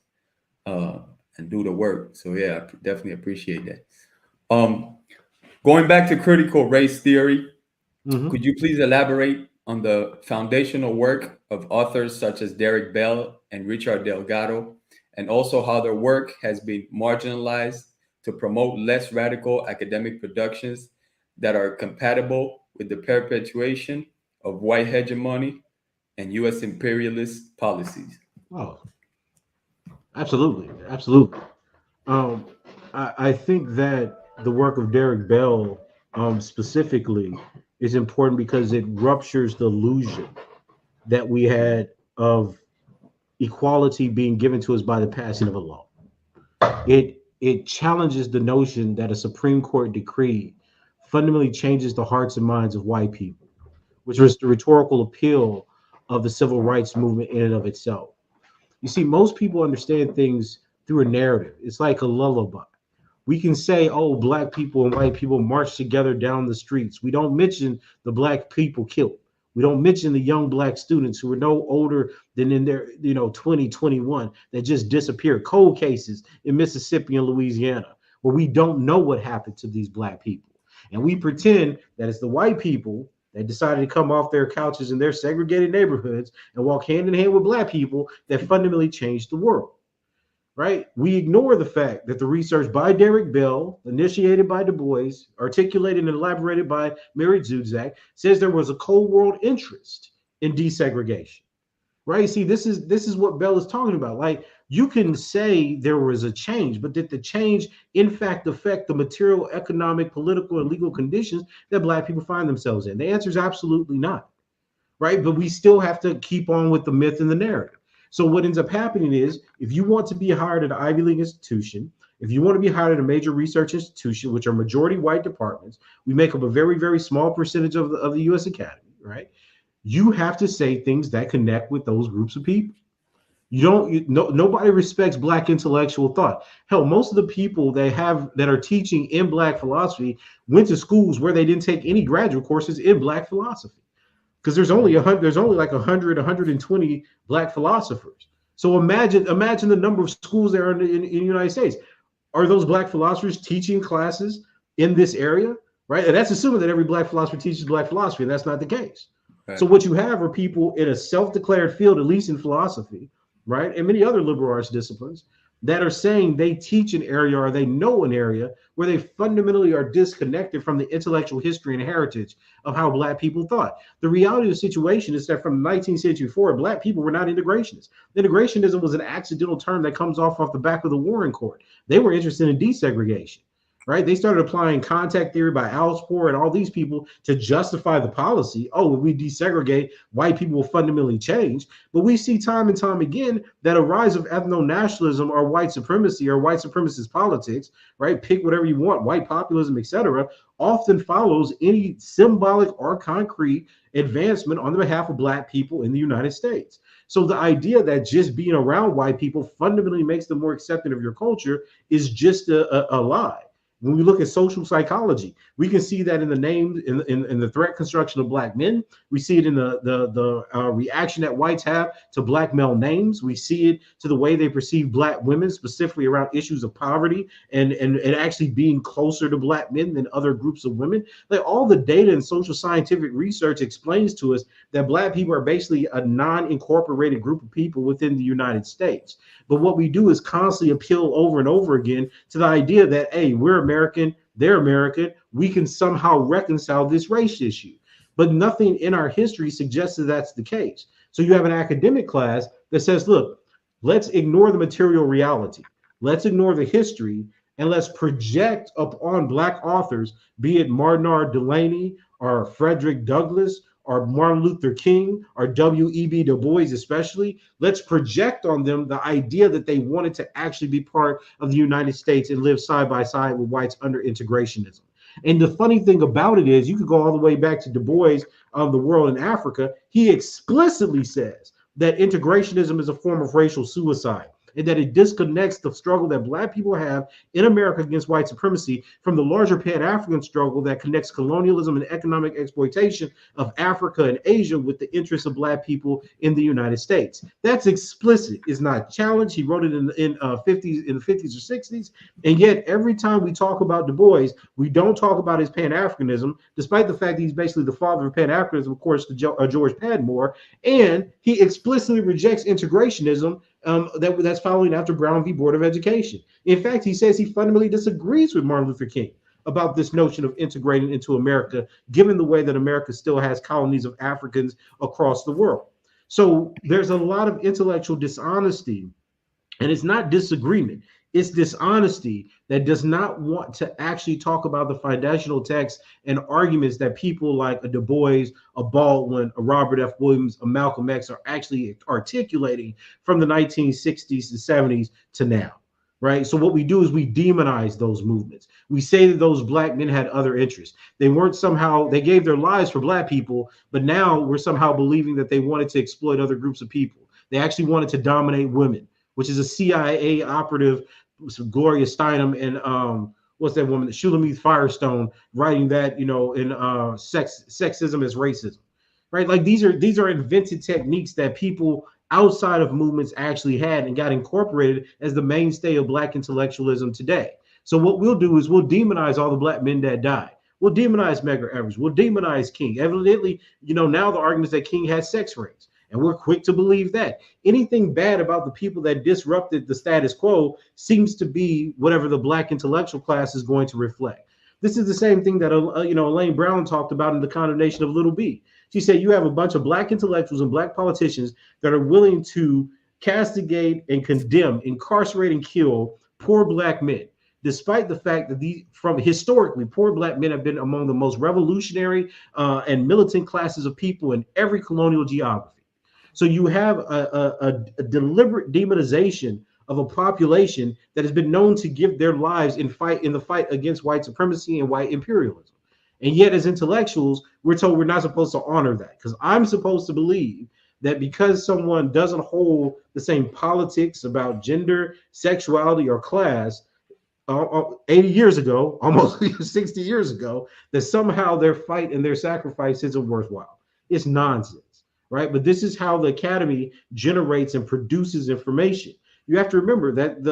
and do the work. So yeah, I definitely appreciate that. Going back to critical race theory, could you please elaborate on the foundational work of authors such as Derek Bell and Richard Delgado, and also how their work has been marginalized to promote less radical academic productions that are compatible with the perpetuation of white hegemony and U.S. imperialist policies? Oh, absolutely. Absolutely. I think that the work of Derek Bell specifically is important because it ruptures the illusion that we had of equality being given to us by the passing of a law. It challenges the notion that a Supreme Court decree fundamentally changes the hearts and minds of white people, which was the rhetorical appeal of the civil rights movement in and of itself. You see, most people understand things through a narrative. It's like a lullaby. We can say, oh, black people and white people march together down the streets. We don't mention the black people killed. We don't mention the young black students who are no older than in their 2021 that just disappeared. Cold cases in Mississippi and Louisiana, where we don't know what happened to these black people. And we pretend that it's the white people that decided to come off their couches in their segregated neighborhoods and walk hand in hand with black people that fundamentally changed the world, right? We ignore the fact that the research by Derek Bell, initiated by Du Bois, articulated and elaborated by Mary Zuzak, says there was a cold world interest in desegregation, right? See, this is what Bell is talking about. Like, you can say there was a change, but did the change in fact affect the material, economic, political, and legal conditions that black people find themselves in? The answer is absolutely not, right? But we still have to keep on with the myth and the narrative. So what ends up happening is, if you want to be hired at an Ivy League institution, if you want to be hired at a major research institution, which are majority white departments, we make up a very, very small percentage of the U.S. Academy, right? You have to say things that connect with those groups of people. Nobody respects black intellectual thought. Hell, most of the people that are teaching in black philosophy went to schools where they didn't take any graduate courses in black philosophy, because there's only like 120 black philosophers. So imagine the number of schools there are in the United States. Are those black philosophers teaching classes in this area, right? And that's assuming that every black philosopher teaches black philosophy, and that's not the case. Right. So what you have are people in a self-declared field, at least in philosophy, right, and many other liberal arts disciplines, that are saying they teach an area or they know an area where they fundamentally are disconnected from the intellectual history and heritage of how black people thought. The reality of the situation is that from the 19th century forward, black people were not integrationists. Integrationism was an accidental term that comes off the back of the Warren Court. They were interested in desegregation, right? They started applying contact theory by Alspore and all these people to justify the policy. Oh, if we desegregate, white people will fundamentally change. But we see time and time again that a rise of ethno-nationalism or white supremacy or white supremacist politics, right? Pick whatever you want, white populism, etc., often follows any symbolic or concrete advancement on the behalf of black people in the United States. So the idea that just being around white people fundamentally makes them more accepting of your culture is just a lie. When we look at social psychology, we can see that in the names, in the threat construction of black men. We see it in the reaction that whites have to black male names. We see it to the way they perceive black women, specifically around issues of poverty and actually being closer to black men than other groups of women. Like, all the data and social scientific research explains to us that black people are basically a non-incorporated group of people within the United States. But what we do is constantly appeal over and over again to the idea that, hey, we're American, they're American, we can somehow reconcile this race issue. But nothing in our history suggests that that's the case. So you have an academic class that says, look, let's ignore the material reality, let's ignore the history, and let's project upon black authors, be it Martin R. Delaney or Frederick Douglass or Martin Luther King or W.E.B. Du Bois especially, let's project on them the idea that they wanted to actually be part of the United States and live side by side with whites under integrationism. And the funny thing about it is, you could go all the way back to Du Bois of The World in Africa. He explicitly says that integrationism is a form of racial suicide, and that it disconnects the struggle that black people have in America against white supremacy from the larger Pan-African struggle that connects colonialism and economic exploitation of Africa and Asia with the interests of black people in the United States. That's explicit, it's not challenged. He wrote it in the 50s or 60s, and yet every time we talk about Du Bois, we don't talk about his Pan-Africanism, despite the fact that he's basically the father of Pan-Africanism, of course, to George Padmore, and he explicitly rejects integrationism that's following after Brown v. Board of Education. In fact, he says he fundamentally disagrees with Martin Luther King about this notion of integrating into America, given the way that America still has colonies of Africans across the world. So there's a lot of intellectual dishonesty, and it's not disagreement. It's dishonesty that does not want to actually talk about the foundational texts and arguments that people like a Du Bois, a Baldwin, a Robert F. Williams, a Malcolm X are actually articulating from the 1960s and 70s to now, right? So what we do is we demonize those movements. We say that those black men had other interests. They gave their lives for black people, but now we're somehow believing that they wanted to exploit other groups of people. They actually wanted to dominate women, which is a CIA operative, Gloria Steinem, and what's that woman, Shulamith Firestone, writing that, in sexism is racism, right? Like, these are invented techniques that people outside of movements actually had and got incorporated as the mainstay of black intellectualism today. So what we'll do is we'll demonize all the black men that died. We'll demonize Medgar Evers. We'll demonize King. Evidently, now the argument is that King had sex rings. And we're quick to believe that. Anything bad about the people that disrupted the status quo seems to be whatever the black intellectual class is going to reflect. This is the same thing that Elaine Brown talked about in The Condemnation of Little B. She said you have a bunch of black intellectuals and black politicians that are willing to castigate and condemn, incarcerate and kill poor black men, despite the fact that historically, poor black men have been among the most revolutionary and militant classes of people in every colonial geography. So you have a deliberate demonization of a population that has been known to give their lives in the fight against white supremacy and white imperialism. And yet, as intellectuals, we're told we're not supposed to honor that, because I'm supposed to believe that because someone doesn't hold the same politics about gender, sexuality, or class 80 years ago, almost 60 years ago, that somehow their fight and their sacrifice isn't worthwhile. It's nonsense. Right? But this is how the academy generates and produces information. You have to remember that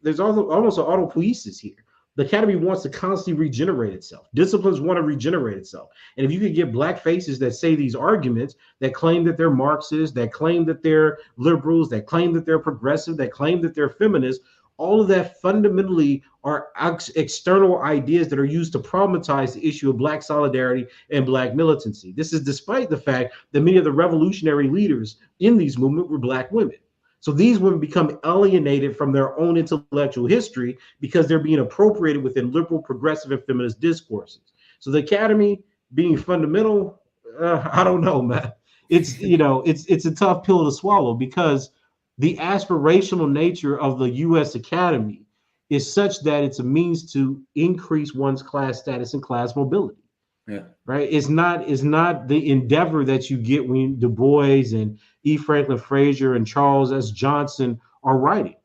there's almost an autopoiesis here. The academy wants to constantly regenerate itself. Disciplines want to regenerate itself. And if you could get black faces that say these arguments, that claim that they're Marxists, that claim that they're liberals, that claim that they're progressive, that claim that they're feminists, all of that fundamentally are external ideas that are used to problematize the issue of black solidarity and black militancy. This is despite the fact that many of the revolutionary leaders in these movements were black women. So these women become alienated from their own intellectual history because they're being appropriated within liberal, progressive, and feminist discourses. So the academy being fundamental, I don't know, man. It's a tough pill to swallow, because the aspirational nature of the U.S. Academy is such that it's a means to increase one's class status and class mobility. Yeah. Right. It's not the endeavor that you get when Du Bois and E. Franklin Frazier and Charles S. Johnson are writing.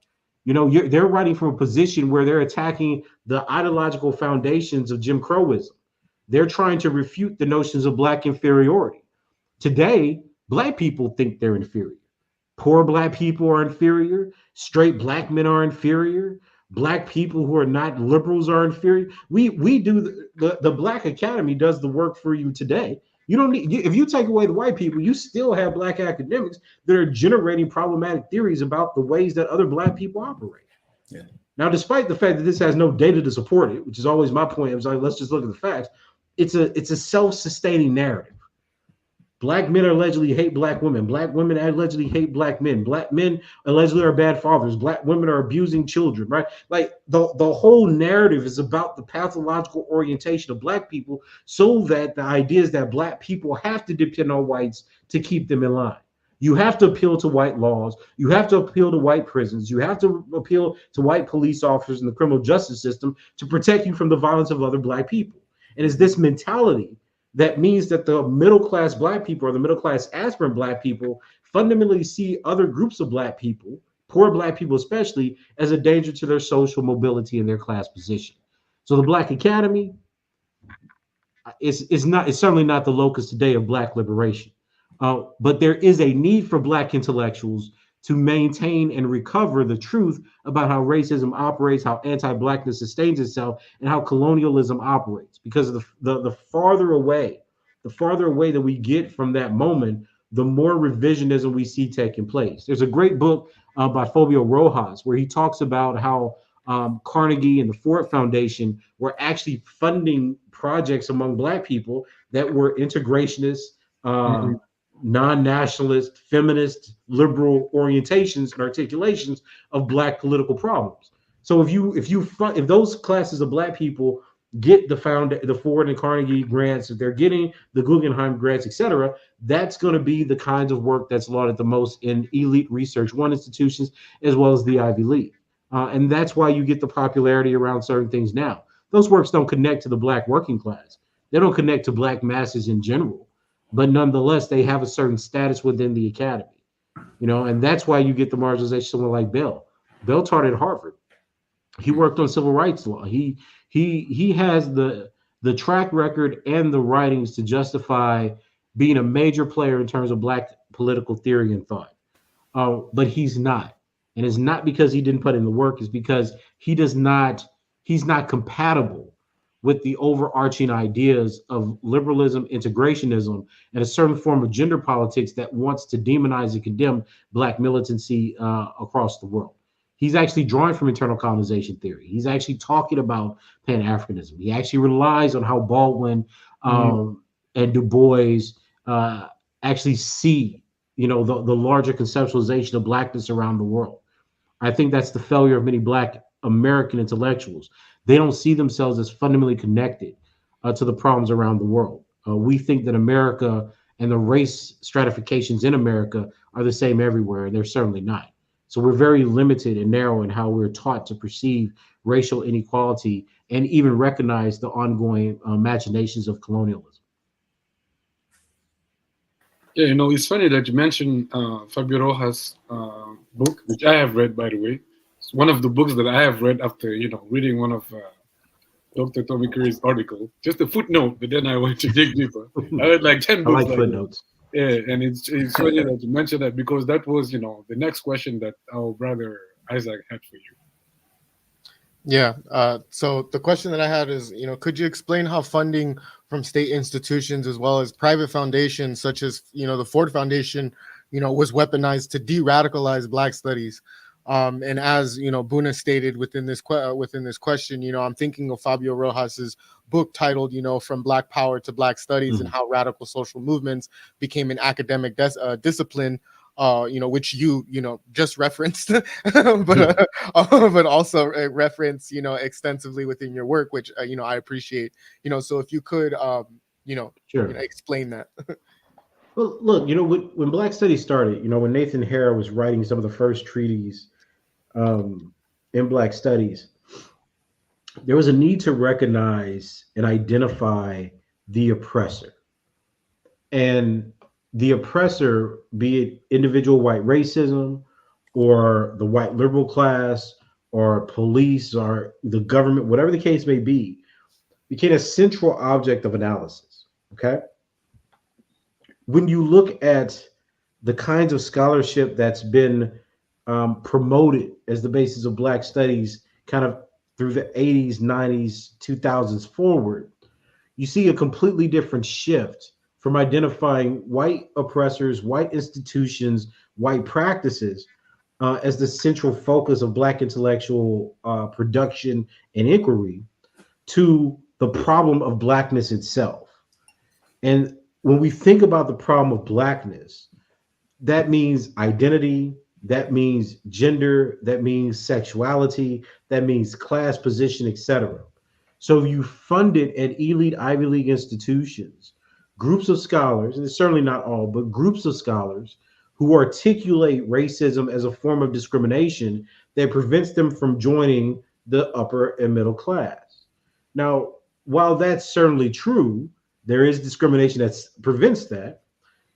They're writing from a position where they're attacking the ideological foundations of Jim Crowism. They're trying to refute the notions of Black inferiority. Today, Black people think they're inferior. Poor Black people are inferior. Straight Black men are inferior. Black people who are not liberals are inferior. We do the Black Academy does the work for you today. You don't need, if you take away the white people, you still have Black academics that are generating problematic theories about the ways that other Black people operate. Yeah. Now, despite the fact that this has no data to support it, which is always my point, I was like, let's just look at the facts. It's a self-sustaining narrative. Black men allegedly hate Black women. Black women allegedly hate Black men. Black men allegedly are bad fathers. Black women are abusing children, right? Like the whole narrative is about the pathological orientation of Black people, so that the idea is that Black people have to depend on whites to keep them in line. You have to appeal to white laws. You have to appeal to white prisons. You have to appeal to white police officers in the criminal justice system to protect you from the violence of other Black people. And it's this mentality that means that the middle-class Black people or the middle-class aspirant Black people fundamentally see other groups of Black people, poor Black people especially, as a danger to their social mobility and their class position. So the Black Academy is certainly not the locus today of Black liberation. But there is a need for Black intellectuals to maintain and recover the truth about how racism operates, how anti-Blackness sustains itself, and how colonialism operates. Because the farther away that we get from that moment, the more revisionism we see taking place. There's a great book by Fabio Rojas where he talks about how Carnegie and the Ford Foundation were actually funding projects among Black people that were integrationists, non-nationalist, feminist, liberal orientations and articulations of Black political problems. So if those classes of Black people get the Ford and Carnegie grants, if they're getting the Guggenheim grants, etc., that's going to be the kinds of work that's lauded the most in elite research one institutions as well as the Ivy League. And that's why you get the popularity around certain things now. Those works don't connect to the Black working class. They don't connect to Black masses in general. But nonetheless, they have a certain status within the academy, and that's why you get the marginalization of someone like Bell. Bell taught at Harvard. He worked on civil rights law. He has the track record and the writings to justify being a major player in terms of Black political theory and thought. But he's not. And it's not because he didn't put in the work, it's because he's not compatible with the overarching ideas of liberalism, integrationism, and a certain form of gender politics that wants to demonize and condemn Black militancy across the world. He's actually drawing from internal colonization theory. He's actually talking about Pan-Africanism. He actually relies on how Baldwin and Du Bois actually see, the larger conceptualization of Blackness around the world. I think that's the failure of many Black American intellectuals. They don't see themselves as fundamentally connected to the problems around the world. We think that America and the race stratifications in America are the same everywhere, and they're certainly not. So we're very limited and narrow in how we're taught to perceive racial inequality and even recognize the ongoing machinations of colonialism. Yeah, it's funny that you mentioned Fabio Rojas' book, which I have read, by the way. It's one of the books that I have read after, reading one of Dr. Tommy Curry's article. Just a footnote, but then I went to dig deeper. I read like 10 books. I like footnotes. Yeah, and it's funny that you mentioned that because that was, the next question that our brother Isaac had for you. Yeah. So the question that I had is, could you explain how funding from state institutions as well as private foundations such as, the Ford Foundation, was weaponized to de-radicalize Black studies? And as Buna stated within this question, I'm thinking of Fabio Rojas's book titled, From Black Power to Black Studies, and how radical social movements became an academic discipline, which you just referenced, but also reference extensively within your work, which I appreciate. So if you could Sure. Explain that. Well, look, when Black Studies started, when Nathan Hara was writing some of the first treaties in Black Studies, there was a need to recognize and identify the oppressor. And the oppressor, be it individual white racism or the white liberal class or police or the government, whatever the case may be, became a central object of analysis. Okay. When you look at the kinds of scholarship that's been promoted as the basis of Black studies kind of through the 80s, 90s, 2000s forward, you see a completely different shift from identifying white oppressors, white institutions, white practices as the central focus of Black intellectual production and inquiry to the problem of Blackness itself. And when we think about the problem of Blackness, that means identity, that means gender, that means sexuality, that means class position, etc. So you fund it at elite Ivy League institutions, groups of scholars, and it's certainly not all, but groups of scholars who articulate racism as a form of discrimination that prevents them from joining the upper and middle class. Now, while that's certainly true, there is discrimination that prevents that.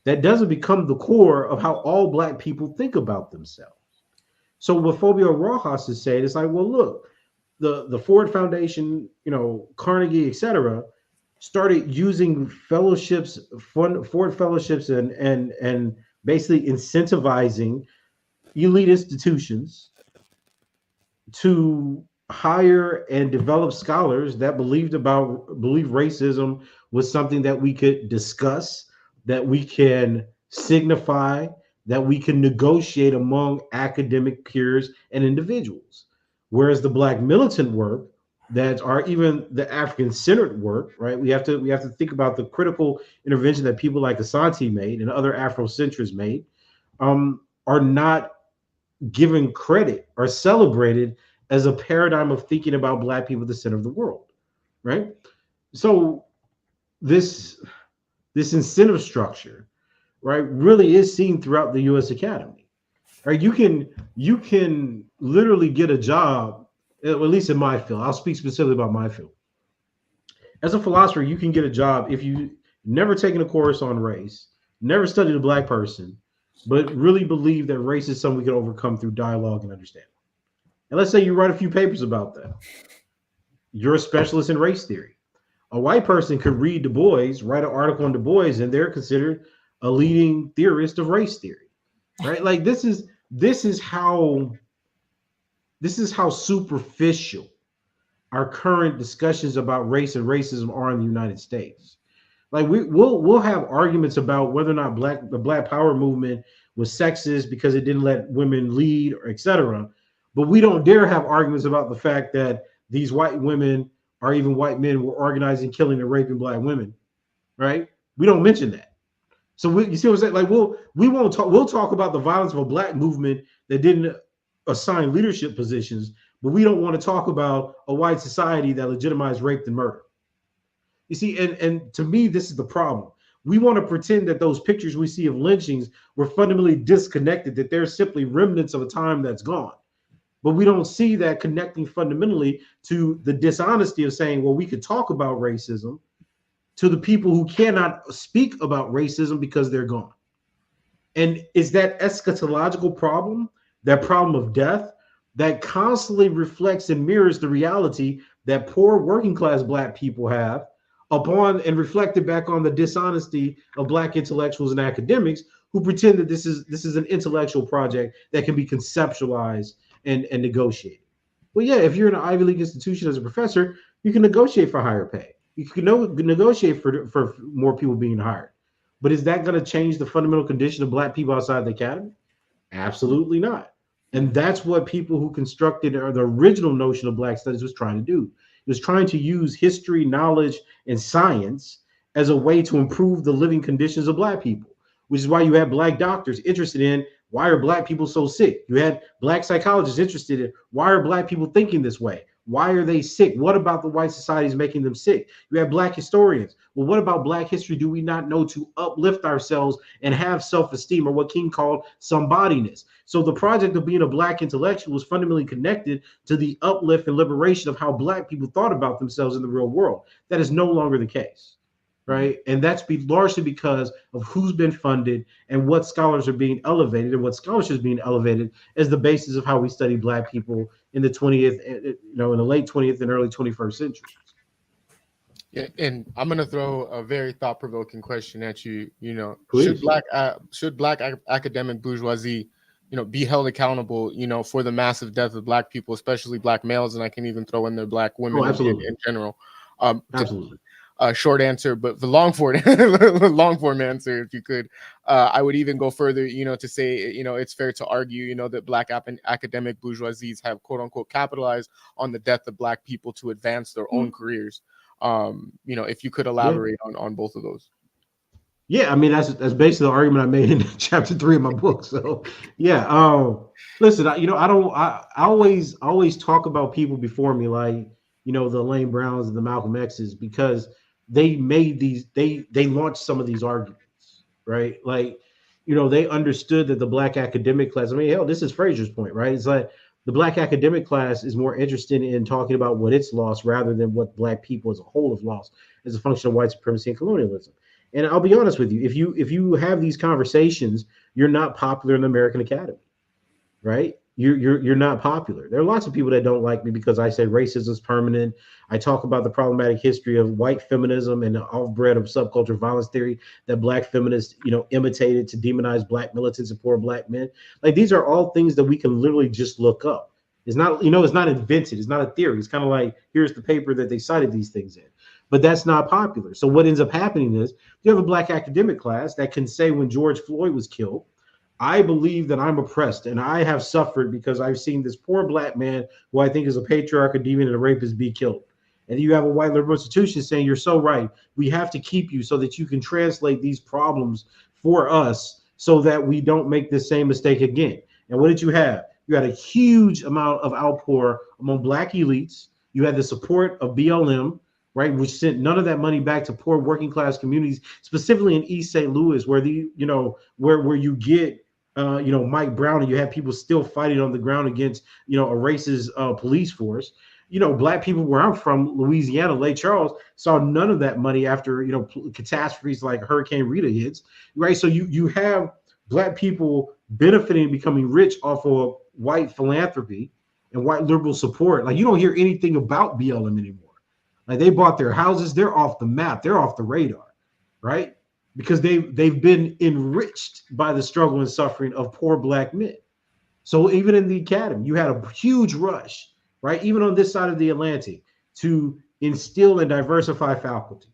That doesn't become the core of how all Black people think about themselves. So what Fabio Rojas is saying is like, well, look, the Ford Foundation, Carnegie, et cetera, started using fellowships, Ford fellowships, and basically incentivizing elite institutions to hire and develop scholars that believe racism was something that we could discuss, that we can signify, that we can negotiate among academic peers and individuals. Whereas the Black militant work that are even the African-centered work, right? We have to think about the critical intervention that people like Asante made and other Afrocentrists made, are not given credit or celebrated as a paradigm of thinking about Black people at the center of the world, right? So this incentive structure, right, really is seen throughout the U.S. Academy. Right? You can literally get a job, at least in my field. I'll speak specifically about my field. As a philosopher, you can get a job if you never taken a course on race, never studied a Black person, but really believe that race is something we can overcome through dialogue and understanding. And let's say you write a few papers about that. You're a specialist in race theory. A white person could read Du Bois, write an article on Du Bois, and they're considered a leading theorist of race theory, right? Like this is how superficial our current discussions about race and racism are in the United States. Like we'll have arguments about whether or not the Black Power movement was sexist because it didn't let women lead, or et cetera. But we don't dare have arguments about the fact that these white women or even white men were organizing, killing, and raping Black women, right? We don't mention that. So you see what I'm saying? Like we'll talk about the violence of a Black movement that didn't assign leadership positions, but we don't want to talk about a white society that legitimized rape and murder. You see, and to me, this is the problem. We want to pretend that those pictures we see of lynchings were fundamentally disconnected, that they're simply remnants of a time that's gone. But we don't see that connecting fundamentally to the dishonesty of saying, well, we could talk about racism to the people who cannot speak about racism because they're gone. And is that eschatological problem, that problem of death, that constantly reflects and mirrors the reality that poor working class Black people have upon and reflected back on the dishonesty of Black intellectuals and academics who pretend that this is an intellectual project that can be conceptualized and negotiated. Well, yeah, if you're in an Ivy League institution as a professor, you can negotiate for higher pay. You can negotiate for more people being hired. But is that going to change the fundamental condition of Black people outside the academy? Absolutely not. And that's what people who constructed or the original notion of Black studies was trying to do. It was trying to use history, knowledge, and science as a way to improve the living conditions of Black people, which is why you have Black doctors interested in why are Black people so sick? You had Black psychologists interested in why are Black people thinking this way? Why are they sick? What about the white society is making them sick? You have Black historians. Well, what about Black history do we not know to uplift ourselves and have self-esteem, or what King called somebodyness? So the project of being a Black intellectual was fundamentally connected to the uplift and liberation of how Black people thought about themselves in the real world. That is no longer the case, right? And that's largely because of who's been funded and what scholars are being elevated, and what scholarship is being elevated as the basis of how we study Black people in the 20th, in the late 20th and early 21st centuries. Yeah, and I'm gonna throw a very thought-provoking question at you. Please. Should black academic bourgeoisie, be held accountable, for the massive death of Black people, especially Black males, and I can even throw in there Black women in general. Absolutely. Short answer, but the long form answer, if you could, I would even go further, to say, it's fair to argue, that Black academic bourgeoisies have quote unquote capitalized on the death of Black people to advance their own careers. If you could elaborate on both of those. Yeah, I mean that's basically the argument I made in chapter 3 of my book. So yeah, listen, I always talk about people before me, like the Lane Browns and the Malcolm X's, because they made they launched some of these arguments, right? Like, they understood that the Black academic class, I mean, hell, this is Fraser's point, right? It's like the Black academic class is more interested in talking about what it's lost rather than what Black people as a whole have lost as a function of white supremacy and colonialism. And I'll be honest with you, if you have these conversations, you're not popular in the American Academy, right? You're not popular. There are lots of people that don't like me because I say racism is permanent. I talk about the problematic history of white feminism and the off-bred of subculture violence theory that Black feminists, imitated to demonize Black militants and poor Black men. Like, these are all things that we can literally just look up. It's not, it's not invented. It's not a theory. It's kind of like, here's the paper that they cited these things in. But that's not popular. So what ends up happening is you have a Black academic class that can say, when George Floyd was killed, I believe that I'm oppressed and I have suffered because I've seen this poor Black man who I think is a patriarch, a demon, and a rapist be killed. And you have a white liberal institution saying, you're so right. We have to keep you so that you can translate these problems for us so that we don't make the same mistake again. And what did you have? You had a huge amount of outpour among Black elites. You had the support of BLM, right, which sent none of that money back to poor working class communities, specifically in East St. Louis, where where you get Mike Brown, and you have people still fighting on the ground against a racist police force. Black people where I'm from, Louisiana, Lake Charles, saw none of that money after catastrophes like Hurricane Rita hits, right? So you have Black people benefiting and becoming rich off of white philanthropy and white liberal support. Like, you don't hear anything about BLM anymore. Like, they bought their houses, they're off the map, they're off the radar, right? Because they've been enriched by the struggle and suffering of poor Black men. So even in the academy, you had a huge rush, right? Even on this side of the Atlantic, to instill and diversify faculty.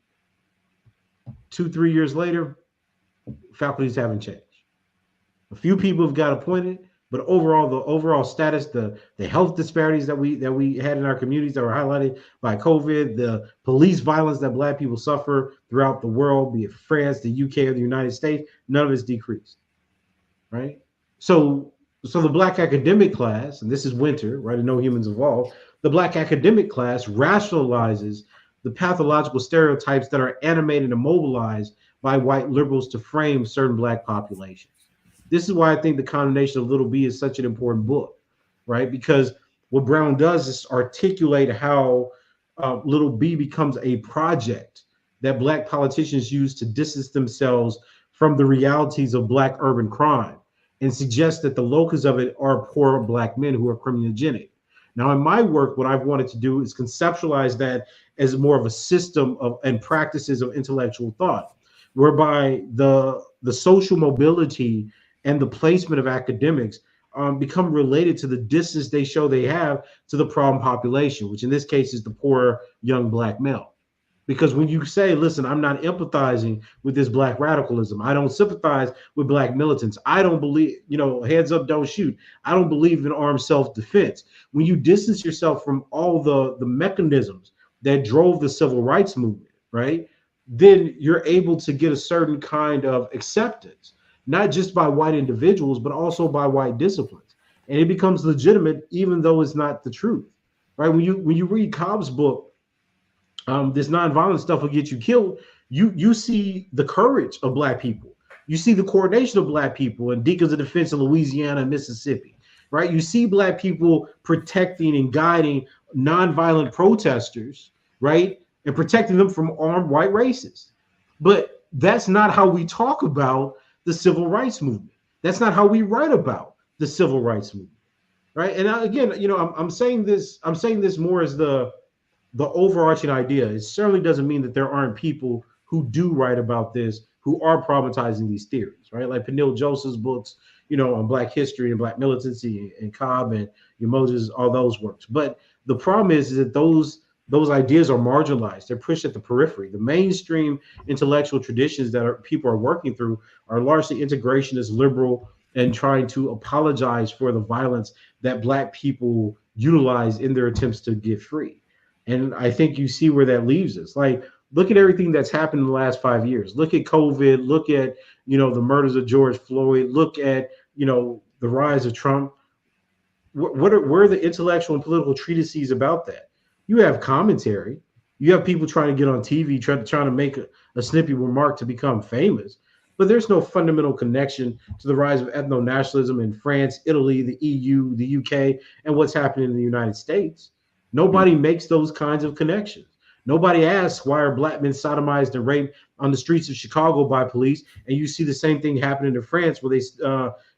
2-3 years later, faculties haven't changed. A few people have got appointed, but overall, the overall status, the health disparities that we had in our communities that were highlighted by COVID, the police violence that Black people suffer throughout the world, be it France, the UK, or the United States, none of it's decreased, right? So the Black academic class, and this is Winter, right? And No Humans Evolved, the Black academic class rationalizes the pathological stereotypes that are animated and mobilized by white liberals to frame certain Black populations. This is why I think The Condemnation of Little B is such an important book, right? Because what Brown does is articulate how Little B becomes a project that Black politicians use to distance themselves from the realities of Black urban crime and suggest that the locus of it are poor Black men who are criminogenic. Now, in my work, what I've wanted to do is conceptualize that as more of a system of and practices of intellectual thought, whereby the social mobility and the placement of academics become related to the distance they show they have to the problem population, which in this case is the poor young Black male. Because when you say, listen, I'm not empathizing with this Black radicalism, I don't sympathize with Black militants, I don't believe, heads up, don't shoot, I don't believe in armed self-defense. When you distance yourself from all the mechanisms that drove the civil rights movement, right, then you're able to get a certain kind of acceptance, not just by white individuals, but also by white disciplines. And it becomes legitimate, even though it's not the truth, right? When you read Cobb's book, this nonviolent stuff will get you killed, you see the courage of Black people. You see the coordination of Black people and Deacons of Defense in Louisiana and Mississippi, right? You see Black people protecting and guiding nonviolent protesters, right? And protecting them from armed white racists. But that's not how we talk about the civil rights movement. That's not how we write about the civil rights movement, right? And again, I'm saying this. I'm saying this more as the overarching idea. It certainly doesn't mean that there aren't people who do write about this, who are problematizing these theories, right? Like Peniel Joseph's books, on Black history and Black militancy, and Cobb and Moses, all those works. But the problem is that those ideas are marginalized. They're pushed at the periphery. The mainstream intellectual traditions that people are working through are largely integrationist, liberal, and trying to apologize for the violence that Black people utilize in their attempts to get free. And I think you see where that leaves us. Like, look at everything that's happened in the last 5 years. Look at COVID. Look at, the murders of George Floyd. Look at, the rise of Trump. Where are the intellectual and political treatises about that? You have commentary. You have people trying to get on TV, trying to make a snippy remark to become famous. But there's no fundamental connection to the rise of ethno-nationalism in France, Italy, the EU, the UK, and what's happening in the United States. Nobody makes those kinds of connections. Nobody asks, why are Black men sodomized and raped on the streets of Chicago by police? And you see the same thing happening in France, where they,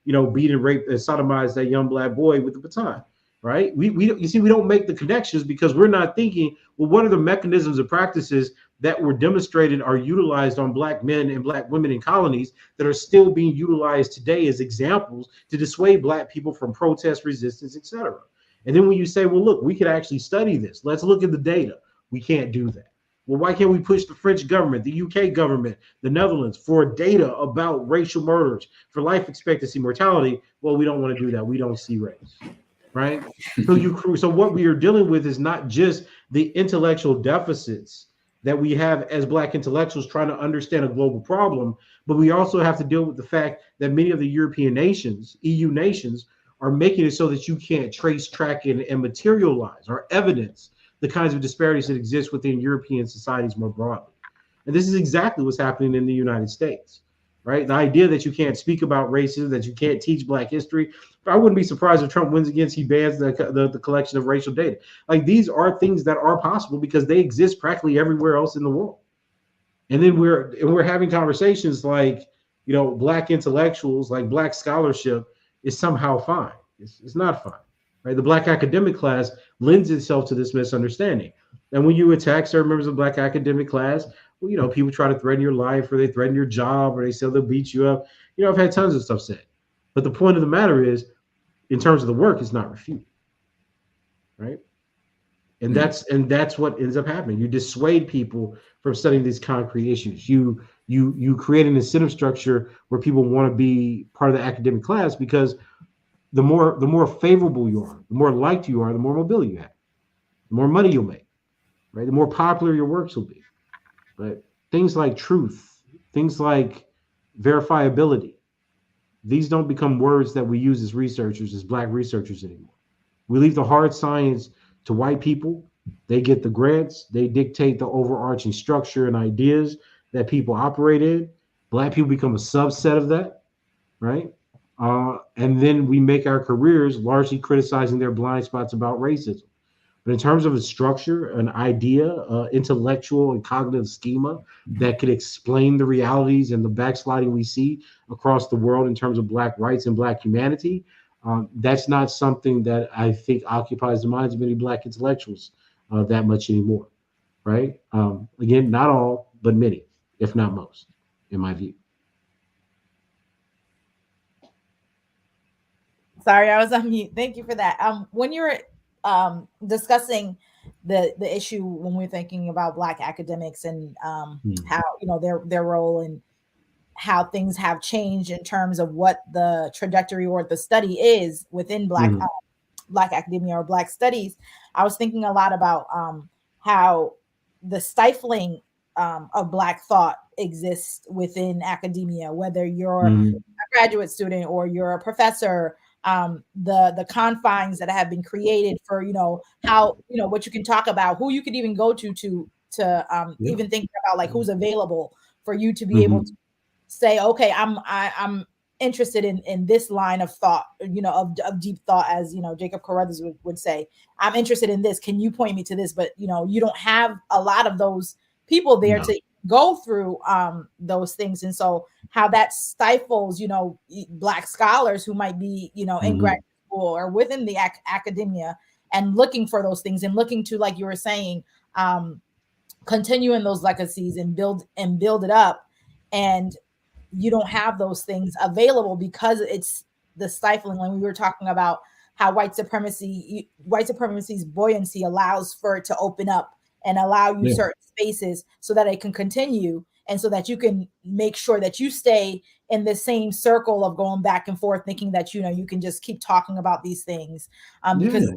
beat and rape and sodomize that young Black boy with the baton, right? We don't make the connections because we're not thinking, well, what are the mechanisms and practices that were demonstrated are utilized on Black men and Black women in colonies that are still being utilized today as examples to dissuade Black people from protest, resistance, etc. And then when you say, well, look, we could actually study this. Let's look at the data. We can't do that. Well, why can't we push the French government, the UK government, the Netherlands for data about racial murders, for life expectancy, mortality? Well, we don't want to do that. We don't see race, right? So what we are dealing with is not just the intellectual deficits that we have as Black intellectuals trying to understand a global problem, but we also have to deal with the fact that many of the European nations, EU nations, are making it so that you can't trace, track, and materialize or evidence the kinds of disparities that exist within European societies more broadly. And this is exactly what's happening in the United States, right? The idea that you can't speak about racism, that you can't teach Black history. I wouldn't be surprised if Trump wins again, he bans the collection of racial data. Like, these are things that are possible because they exist practically everywhere else in the world. And then we're having conversations like, Black intellectuals, like Black scholarship is somehow fine. It's not fine. Right? The Black academic class lends itself to this misunderstanding. And when you attack certain members of the Black academic class, well, people try to threaten your life, or they threaten your job, or they say they'll beat you up. I've had tons of stuff said. But the point of the matter is, in terms of the work, it's not refuted. Right? And that's what ends up happening. You dissuade people from studying these concrete issues. You create an incentive structure where people want to be part of the academic class because the more favorable you are, the more liked you are, the more mobility you have, the more money you'll make, right? The more popular your works will be. But things like truth, things like verifiability, these don't become words that we use as researchers, as Black researchers anymore. We leave the hard science to white people. They get the grants, they dictate the overarching structure and ideas that people operate in. Black people become a subset of that, right? And then we make our careers largely criticizing their blind spots about racism. But in terms of a structure, an idea, intellectual and cognitive schema that could explain the realities and the backsliding we see across the world in terms of Black rights and Black humanity, that's not something that I think occupies the minds of many Black intellectuals that much anymore, right? Again, not all, but many, if not most, in my view. Sorry, I was on mute. Thank you for that. When you were discussing the issue, when we're thinking about Black academics and how their role and how things have changed in terms of what the trajectory or the study is within Black academia or Black studies, I was thinking a lot about how the stifling of Black thought exists within academia, whether you're a graduate student or you're a professor. The confines that have been created for how what you can talk about, who you could even go to even think about, like, who's available for you to be able to say, okay, I'm interested in this line of thought, of deep thought, as Jacob Carruthers would say. I'm interested in this. Can you point me to this? But you don't have a lot of those people there to go through those things. And so how that stifles, Black scholars who might be, in graduate school or within the academia and looking for those things and looking to, like you were saying, continue in those legacies and build it up. And you don't have those things available because it's the stifling. When we were talking about how white supremacy's buoyancy allows for it to open up and allow you certain spaces so that it can continue, and so that you can make sure that you stay in the same circle of going back and forth, thinking that, you can just keep talking about these things because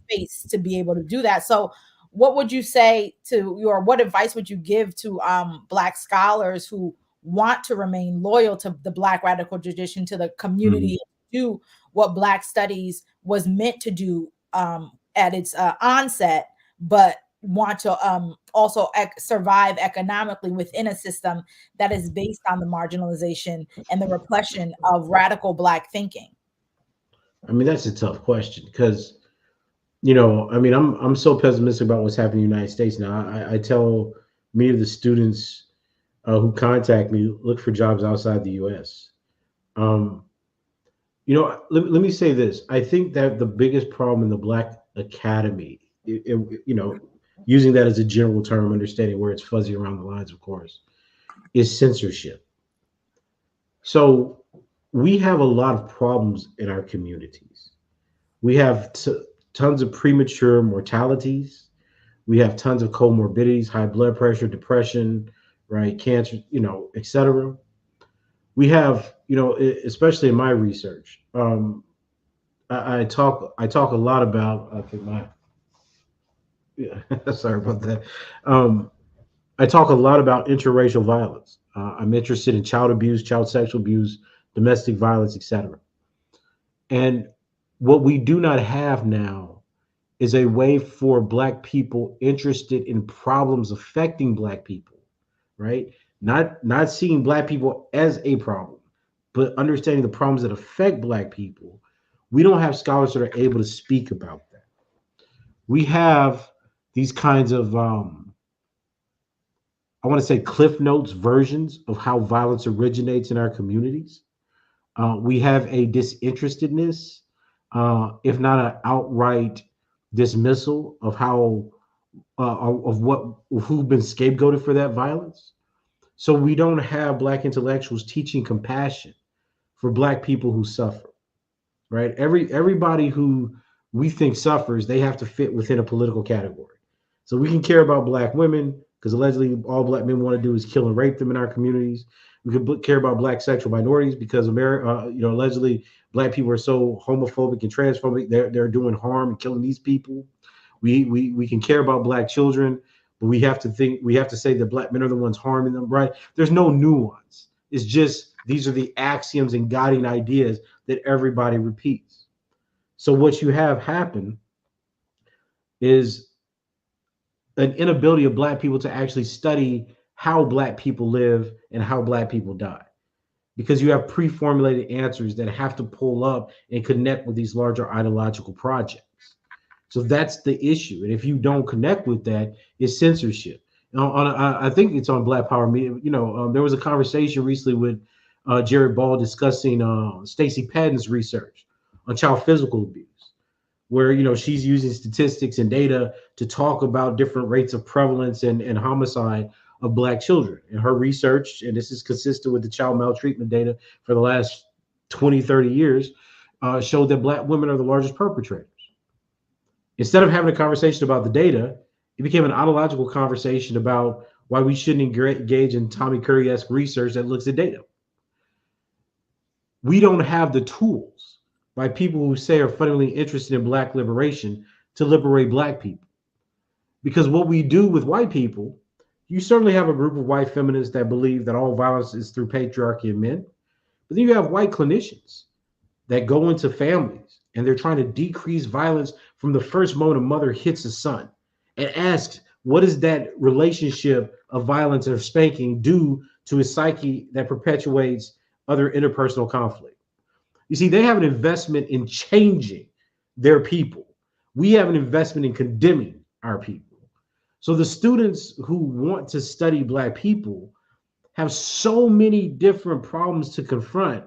space to be able to do that. So what would you say what advice would you give to Black scholars who want to remain loyal to the Black radical tradition, to the community, do what Black studies was meant to do at its onset, but want to also survive economically within a system that is based on the marginalization and the repression of radical Black thinking? I mean, that's a tough question because, I'm so pessimistic about what's happening in the United States now. I tell many of the students who contact me, look for jobs outside the U.S. Let me say this. I think that the biggest problem in the Black academy, using that as a general term, understanding where it's fuzzy around the lines, of course, is censorship. So we have a lot of problems in our communities. We have tons of premature mortalities. We have tons of comorbidities, high blood pressure, depression, right, cancer, etc. We have, especially in my research, I talk a lot about, I think sorry about that. I talk a lot about interracial violence. I'm interested in child abuse, child sexual abuse, domestic violence, etc. And what we do not have now is a way for Black people interested in problems affecting Black people, right? Not seeing Black people as a problem, but understanding the problems that affect Black people. We don't have scholars that are able to speak about that. We have these kinds of, I want to say, Cliff Notes versions of how violence originates in our communities. We have a disinterestedness, if not an outright dismissal of how, who've been scapegoated for that violence. So we don't have Black intellectuals teaching compassion for Black people who suffer, right? Everybody who we think suffers, they have to fit within a political category. So we can care about Black women because allegedly all Black men want to do is kill and rape them in our communities. We could care about Black sexual minorities because allegedly Black people are so homophobic and transphobic. They're doing harm and killing these people. We can care about Black children, but we have to say that Black men are the ones harming them, right? There's no nuance. It's just these are the axioms and guiding ideas that everybody repeats. So what you have happen is an inability of Black people to actually study how Black people live and how Black people die, because you have pre-formulated answers that have to pull up and connect with these larger ideological projects. So that's the issue. And if you don't connect with that, it's censorship. I think it's on Black Power Media. There was a conversation recently with Jared Ball discussing Stacey Patton's research on child physical abuse, where she's using statistics and data to talk about different rates of prevalence and homicide of Black children. And her research, and this is consistent with the child maltreatment data for the last 20, 30 years, showed that Black women are the largest perpetrators. Instead of having a conversation about the data, it became an ideological conversation about why we shouldn't engage in Tommy Curry-esque research that looks at data. We don't have the tools by people who say are fundamentally interested in Black liberation to liberate Black people. Because what we do with white people, you certainly have a group of white feminists that believe that all violence is through patriarchy and men. But then you have white clinicians that go into families and they're trying to decrease violence from the first moment a mother hits a son and ask, what does that relationship of violence or spanking do to a psyche that perpetuates other interpersonal conflict? You see, they have an investment in changing their people. We have an investment in condemning our people. So the students who want to study Black people have so many different problems to confront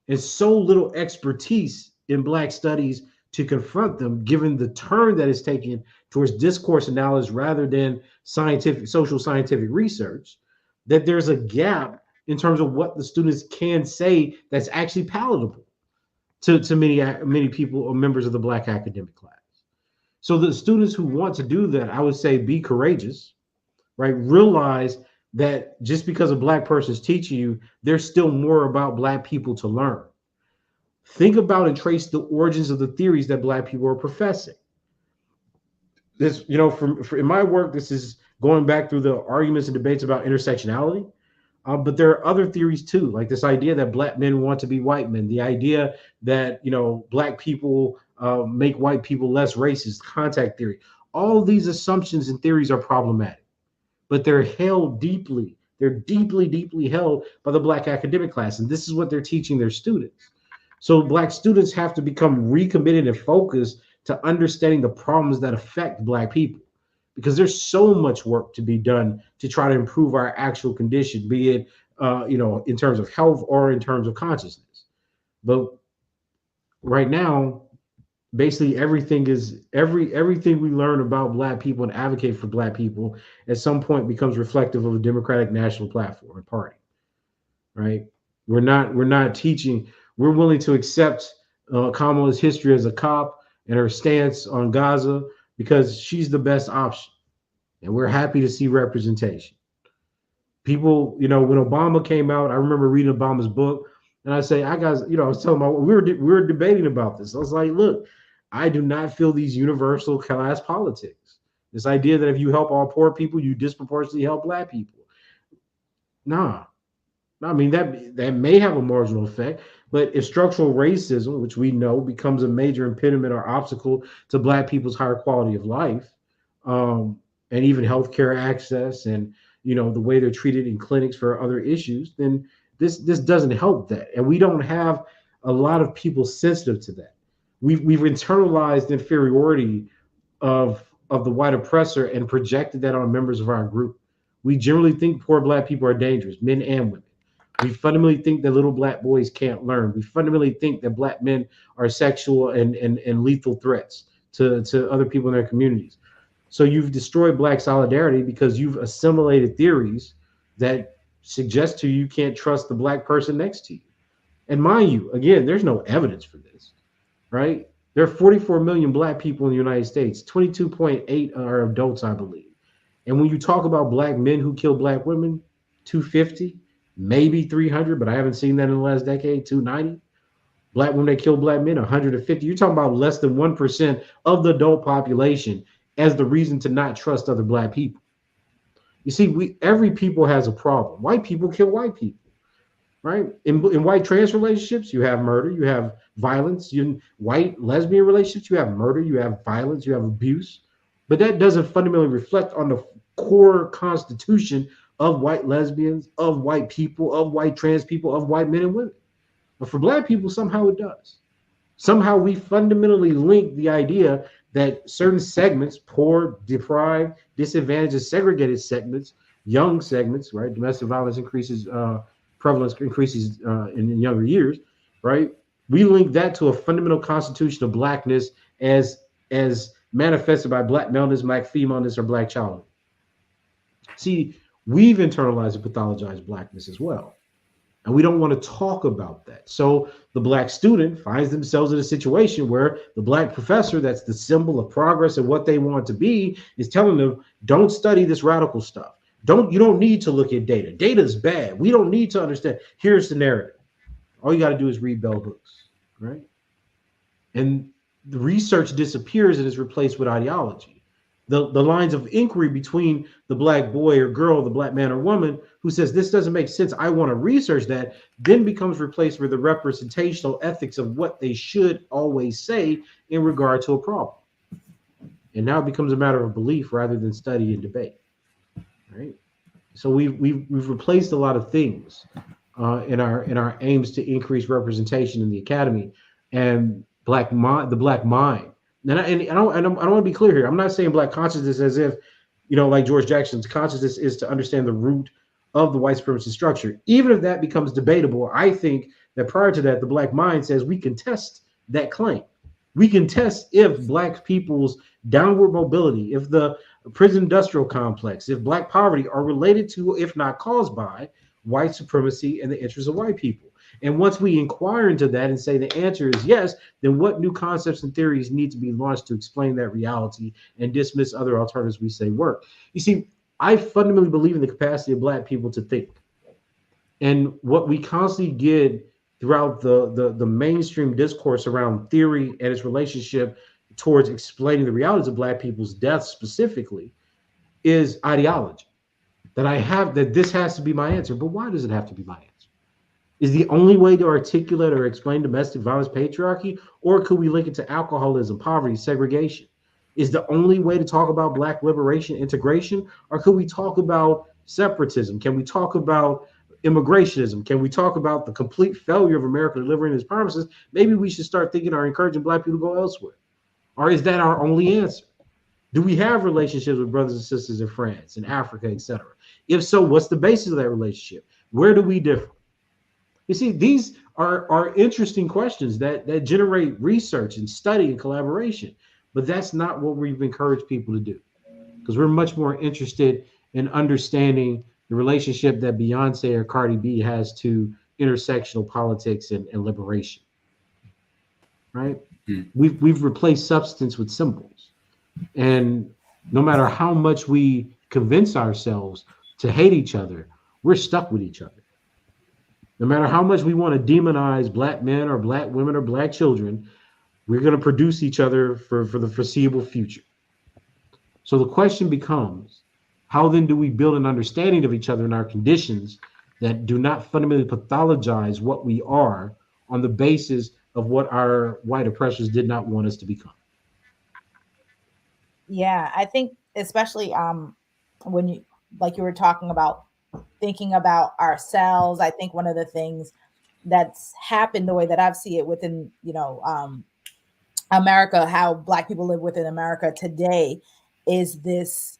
and so little expertise in Black studies to confront them, given the turn that is taken towards discourse analysis rather than social scientific research, that there's a gap in terms of what the students can say that's actually palatable to many people or members of the Black academic class. So the students who want to do that, I would say, be courageous, right? Realize that just because a Black person is teaching you, there's still more about Black people to learn. Think about and trace the origins of the theories that Black people are professing. This, for in my work, this is going back through the arguments and debates about intersectionality. But there are other theories too, like this idea that Black men want to be white men, the idea that Black people make white people less racist, contact theory. All these assumptions and theories are problematic, but they're held deeply. They're deeply, deeply held by the Black academic class, and this is what they're teaching their students. So Black students have to become recommitted and focused to understanding the problems that affect Black people, because there's so much work to be done to try to improve our actual condition, be it in terms of health or in terms of consciousness. But right now, basically everything we learn about Black people and advocate for Black people at some point becomes reflective of a Democratic National Platform and party, right? We're not teaching. We're willing to accept Kamala's history as a cop and her stance on Gaza because she's the best option, and we're happy to see representation. People, when Obama came out, I remember reading Obama's book, and I say, I was telling my, we were debating about this. I was like, look, I do not feel these universal class politics. This idea that if you help all poor people, you disproportionately help Black people. Nah. I mean, that may have a marginal effect, but if structural racism, which we know becomes a major impediment or obstacle to Black people's higher quality of life, and even healthcare access and, the way they're treated in clinics for other issues, then this doesn't help that. And we don't have a lot of people sensitive to that. We've internalized inferiority of the white oppressor and projected that on members of our group. We generally think poor Black people are dangerous, men and women. We fundamentally think that little Black boys can't learn. We fundamentally think that Black men are sexual and lethal threats to other people in their communities. So you've destroyed Black solidarity because you've assimilated theories that suggest to you can't trust the Black person next to you. And mind you, again, there's no evidence for this, right? There are 44 million Black people in the United States. 22.8 are adults, I believe. And when you talk about Black men who kill Black women, 250, maybe 300, but I haven't seen that in the last decade, 290. Black women that kill Black men, 150. You're talking about less than 1% of the adult population as the reason to not trust other Black people. You see, every people has a problem. White people kill white people, right? In white trans relationships, you have murder, you have violence. In white lesbian relationships, you have murder, you have violence, you have abuse. But that doesn't fundamentally reflect on the core constitution of white lesbians, of white people, of white trans people, of white men and women. But for Black people, somehow it does. Somehow we fundamentally link the idea that certain segments, poor, deprived, disadvantaged, segregated segments, young segments, right? Domestic violence increases, prevalence increases in younger years, right? We link that to a fundamental constitution of Blackness as manifested by Black maleness, Black femaleness, or Black childhood. See, we've internalized and pathologized Blackness as well. And we don't want to talk about that. So the Black student finds themselves in a situation where the Black professor, that's the symbol of progress and what they want to be, is telling them, don't study this radical stuff. You don't need to look at data. Data is bad. We don't need to understand. Here's the narrative. All you got to do is read bell hooks, right? And the research disappears and is replaced with ideology. The lines of inquiry between the Black boy or girl, the Black man or woman who says this doesn't make sense, I want to research that, then becomes replaced with the representational ethics of what they should always say in regard to a problem. And now it becomes a matter of belief rather than study and debate, right? So we've replaced a lot of things in our aims to increase representation in the academy and the Black mind. And I want to be clear here. I'm not saying Black consciousness as if like George Jackson's consciousness is to understand the root of the white supremacy structure. Even if that becomes debatable, I think that prior to that, the Black mind says we can test that claim. We can test if Black people's downward mobility, if the prison industrial complex, if Black poverty are related to, if not caused by, white supremacy and the interests of white people. And once we inquire into that and say the answer is yes, then what new concepts and theories need to be launched to explain that reality and dismiss other alternatives we say work? You see, I fundamentally believe in the capacity of Black people to think. And what we constantly get throughout the mainstream discourse around theory and its relationship towards explaining the realities of Black people's deaths specifically is ideology. That this has to be my answer. But why does it have to be my answer? Is the only way to articulate or explain domestic violence patriarchy? Or could we link it to alcoholism, poverty, segregation? Is the only way to talk about Black liberation, integration? Or could we talk about separatism? Can we talk about immigrationism? Can we talk about the complete failure of America delivering its promises? Maybe we should start thinking or encouraging Black people to go elsewhere. Or is that our only answer? Do we have relationships with brothers and sisters in France, in Africa, etc.? If so, what's the basis of that relationship? Where do we differ? You see, these are interesting questions that generate research and study and collaboration, but that's not what we've encouraged people to do, because we're much more interested in understanding the relationship that Beyonce or Cardi B has to intersectional politics and liberation, right? We've replaced substance with symbols. And no matter how much we convince ourselves to hate each other, we're stuck with each other. No matter how much we want to demonize Black men or Black women or Black children, we're going to produce each other for the foreseeable future. So the question becomes, how then do we build an understanding of each other and our conditions that do not fundamentally pathologize what we are on the basis of what our white oppressors did not want us to become? Yeah, I think especially when you, like you were talking about thinking about ourselves, I think one of the things that's happened, the way that I've seen it within, America, how Black people live within America today, is this,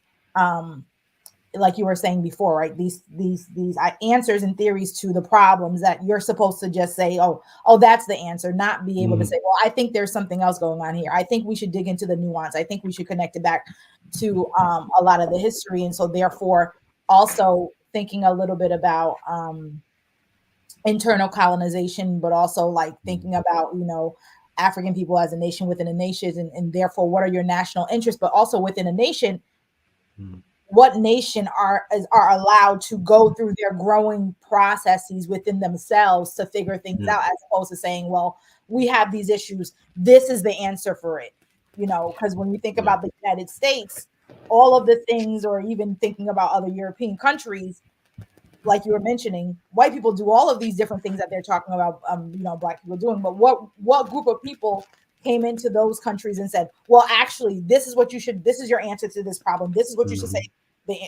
like you were saying before, right? These answers and theories to the problems that you're supposed to just say, oh, that's the answer, not be able to say, well, I think there's something else going on here. I think we should dig into the nuance. I think we should connect it back to a lot of the history. And so therefore also thinking a little bit about internal colonization, but also like thinking about, African people as a nation within a nation, and therefore what are your national interests, but also within a nation, what nation are allowed to go through their growing processes within themselves to figure things out, as opposed to saying, well, we have these issues, this is the answer for it, because when you think about the United States, all of the things, or even thinking about other European countries, like you were mentioning, white people do all of these different things that they're talking about, Black people doing, but what group of people came into those countries and said, well, actually, this is your answer to this problem. This is what you should say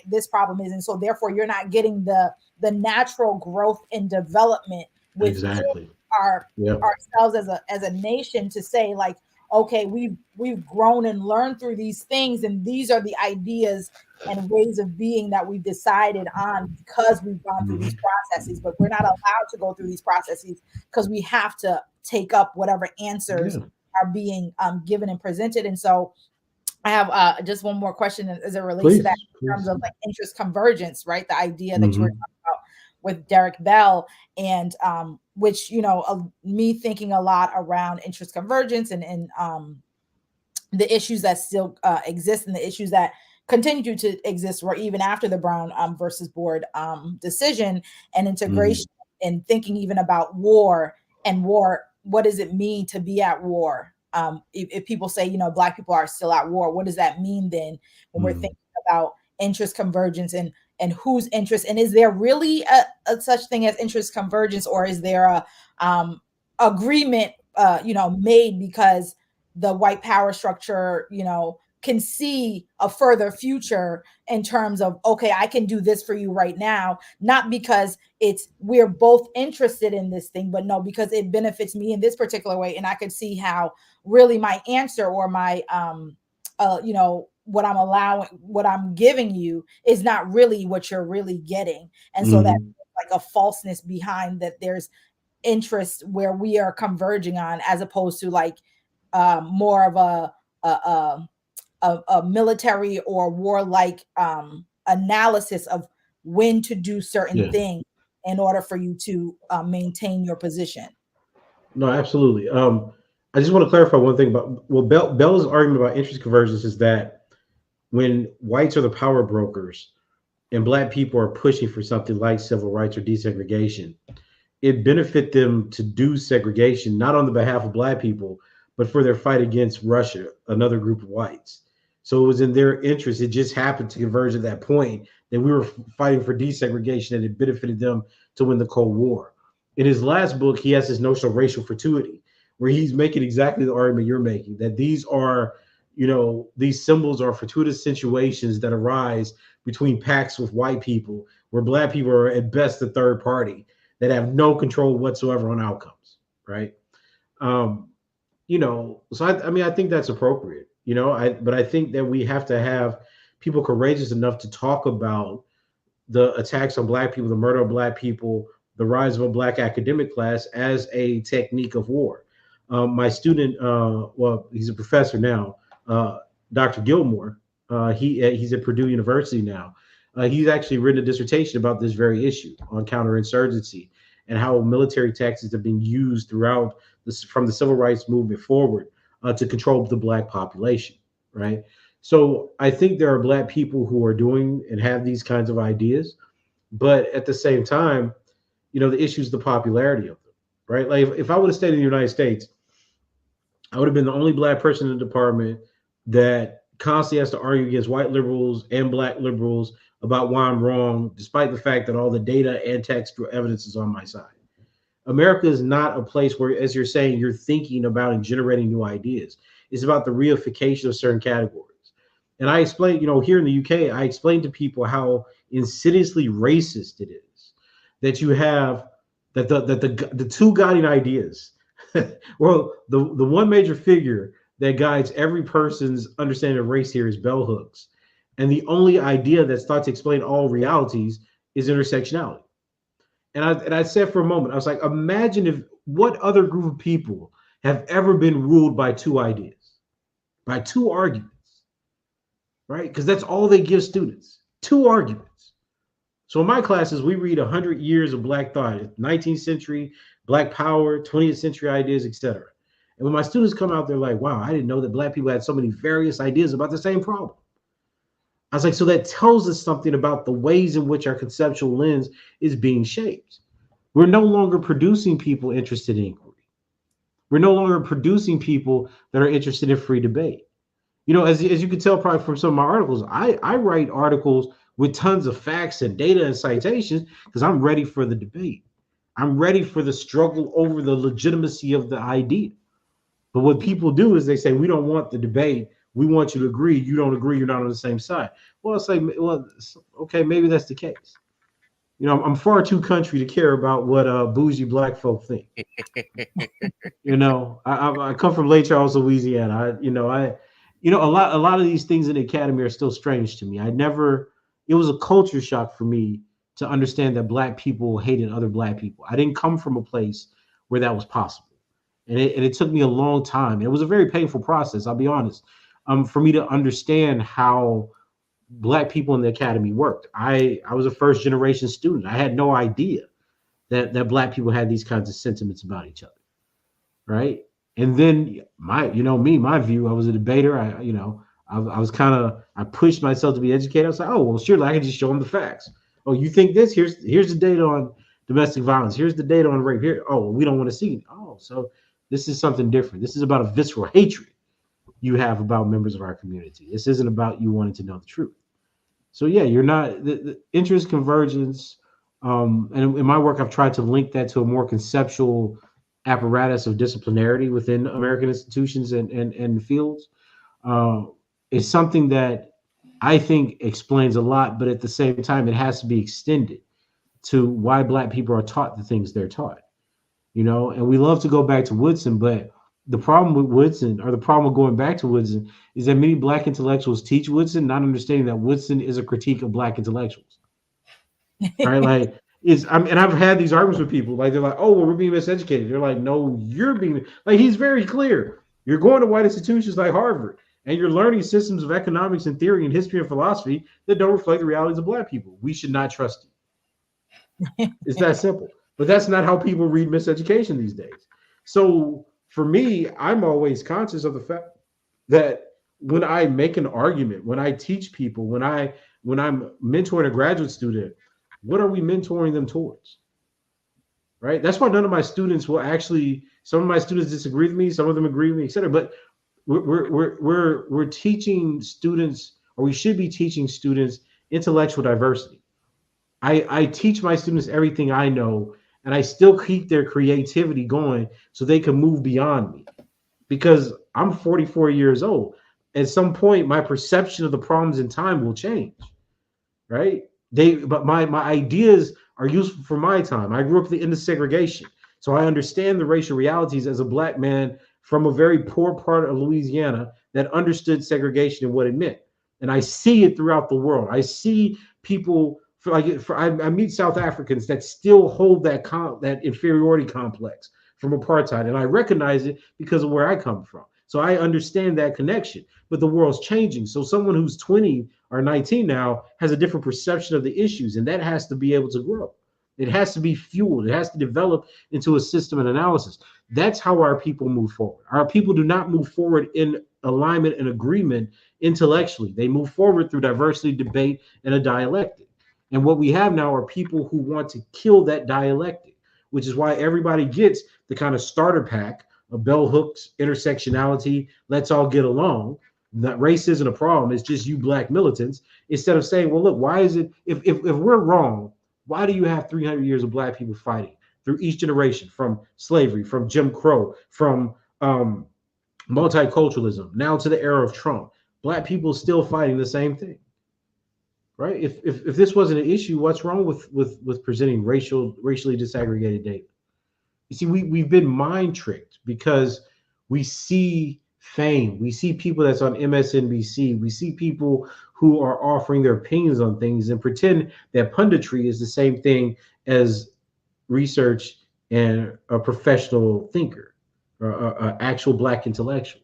this problem is. And so therefore you're not getting the natural growth and development within ourselves as a nation to say, like, okay, we've grown and learned through these things, and these are the ideas and ways of being that we've decided on because we've gone through these processes, but we're not allowed to go through these processes because we have to take up whatever answers are being given and presented. And so I have just one more question as it relates to that in terms of like interest convergence, right? The idea that you were talking about with Derek Bell, and which, me thinking a lot around interest convergence and the issues that still exist and the issues that continue to exist, or even after the Brown versus Board decision, and integration, and thinking even about war, what does it mean to be at war? If people say, Black people are still at war, what does that mean then when we're thinking about interest convergence and whose interest? And is there really a such thing as interest convergence, or is there a agreement, made because the white power structure, can see a further future in terms of, okay, I can do this for you right now, not because we're both interested in this thing, but no, because it benefits me in this particular way. And I could see how really my answer or my, what I'm allowing, what I'm giving you is not really what you're really getting. And so that's like a falseness behind that. There's interest where we are converging on, as opposed to like more of a military or warlike analysis of when to do certain things in order for you to maintain your position. No, absolutely. I just want to clarify one thing about Bella's argument about interest convergence is that when whites are the power brokers and black people are pushing for something like civil rights or desegregation, it benefit them to do segregation, not on the behalf of black people, but for their fight against Russia, another group of whites. So it was in their interest. It just happened to converge at that point that we were fighting for desegregation, and it benefited them to win the Cold War. In his last book, he has this notion of racial fortuity, where he's making exactly the argument you're making, that these are, these symbols are fortuitous situations that arise between pacts with white people, where black people are at best the third party that have no control whatsoever on outcomes, right? So I think that's appropriate, but I think that we have to have people courageous enough to talk about the attacks on black people, the murder of black people, the rise of a black academic class as a technique of war. My student, he's a professor now, Dr. Gilmore, he's at Purdue University now. He's actually written a dissertation about this very issue on counterinsurgency and how military tactics have been used throughout from the civil rights movement forward to control the black population, right? So I think there are black people who are doing and have these kinds of ideas, but at the same time, the issue is the popularity of them, right? Like if I would have stayed in the United States, I would have been the only black person in the department that constantly has to argue against white liberals and black liberals about why I'm wrong, despite the fact that all the data and textual evidence is on my side. America is not a place where, as you're saying, you're thinking about and generating new ideas. It's about the reification of certain categories. And I explained, here in the UK, I explained to people how insidiously racist it is that you have that the two guiding ideas. Well, the one major figure that guides every person's understanding of race here is bell hooks. And the only idea that's thought to explain all realities is intersectionality. And I said for a moment, I was like, imagine what other group of people have ever been ruled by two ideas, by two arguments, right? Because that's all they give students, two arguments. So in my classes, we read 100 years of black thought, 19th century, black power, 20th century ideas, etc. And when my students come out, they're like, wow, I didn't know that black people had so many various ideas about the same problem. I was like, so that tells us something about the ways in which our conceptual lens is being shaped. We're no longer producing people interested in inquiry. We're no longer producing people that are interested in free debate. As you can tell probably from some of my articles, I write articles with tons of facts and data and citations because I'm ready for the debate. I'm ready for the struggle over the legitimacy of the idea. But what people do is they say, we don't want the debate. We want you to agree. You don't agree. You're not on the same side. Well, it's like, okay, maybe that's the case. I'm far too country to care about what bougie black folk think. I come from Lake Charles, Louisiana. A lot of these things in the academy are still strange to me. It was a culture shock for me to understand that black people hated other black people. I didn't come from a place where that was possible. And it took me a long time. It was a very painful process, I'll be honest, for me to understand how black people in the academy worked. I was a first generation student. I had no idea that black people had these kinds of sentiments about each other, right? And then my view, I was a debater. I pushed myself to be educated. I was like, oh, well, surely I can just show them the facts. Oh, you think this? Here's the data on domestic violence. Here's the data on rape. Here, oh, well, we don't want to see it. Oh, so this is something different. This is about a visceral hatred you have about members of our community. This isn't about you wanting to know the truth. So yeah, you're not the interest convergence. And in my work, I've tried to link that to a more conceptual apparatus of disciplinarity within American institutions and fields. Is something that I think explains a lot, but at the same time, it has to be extended to why black people are taught the things they're taught. And we love to go back to Woodson, but the problem with Woodson, or the problem with going back to Woodson, is that many black intellectuals teach Woodson, not understanding that Woodson is a critique of black intellectuals. Right? Like, and I've had these arguments with people. Like, they're like, "Oh, well, we're being miseducated." They're like, "No, you're being like." He's very clear. You're going to white institutions like Harvard, and you're learning systems of economics and theory and history and philosophy that don't reflect the realities of black people. We should not trust you. It's that simple. But that's not how people read miseducation these days. So for me, I'm always conscious of the fact that when I make an argument, when I teach people, when I'm mentoring a graduate student, what are we mentoring them towards? Right? That's why none of my students will actually. Some of my students disagree with me, some of them agree with me, etc. But we're teaching students, or we should be teaching students, intellectual diversity. I teach my students everything I know, and I still keep their creativity going so they can move beyond me. Because I'm 44 years old. At some point, my perception of the problems in time will change. Right? But my ideas are useful for my time. I grew up at the end of segregation. So I understand the racial realities as a black man from a very poor part of Louisiana that understood segregation and what it meant. And I see it throughout the world. I see people, I meet South Africans that still hold that inferiority complex from apartheid. And I recognize it because of where I come from. So I understand that connection, but the world's changing. So someone who's 20 or 19 now has a different perception of the issues, and that has to be able to grow. It has to be fueled. It has to develop into a system and analysis. That's how our people move forward. Our people do not move forward in alignment and agreement intellectually. They move forward through diversity, debate, and a dialectic. And what we have now are people who want to kill that dialectic, which is why everybody gets the kind of starter pack of bell hooks, intersectionality, let's all get along. That race isn't a problem. It's just you black militants. Instead of saying, well, look, why is it, if we're wrong, why do you have 300 years of black people fighting through each generation, from slavery, from Jim Crow, from multiculturalism, now to the era of Trump? Black people still fighting the same thing, right? If this wasn't an issue, what's wrong with presenting racially disaggregated data? You see, we've been mind tricked because we see fame. We see people that's on MSNBC. We see people who are offering their opinions on things and pretend that punditry is the same thing as research and a professional thinker or an actual black intellectual,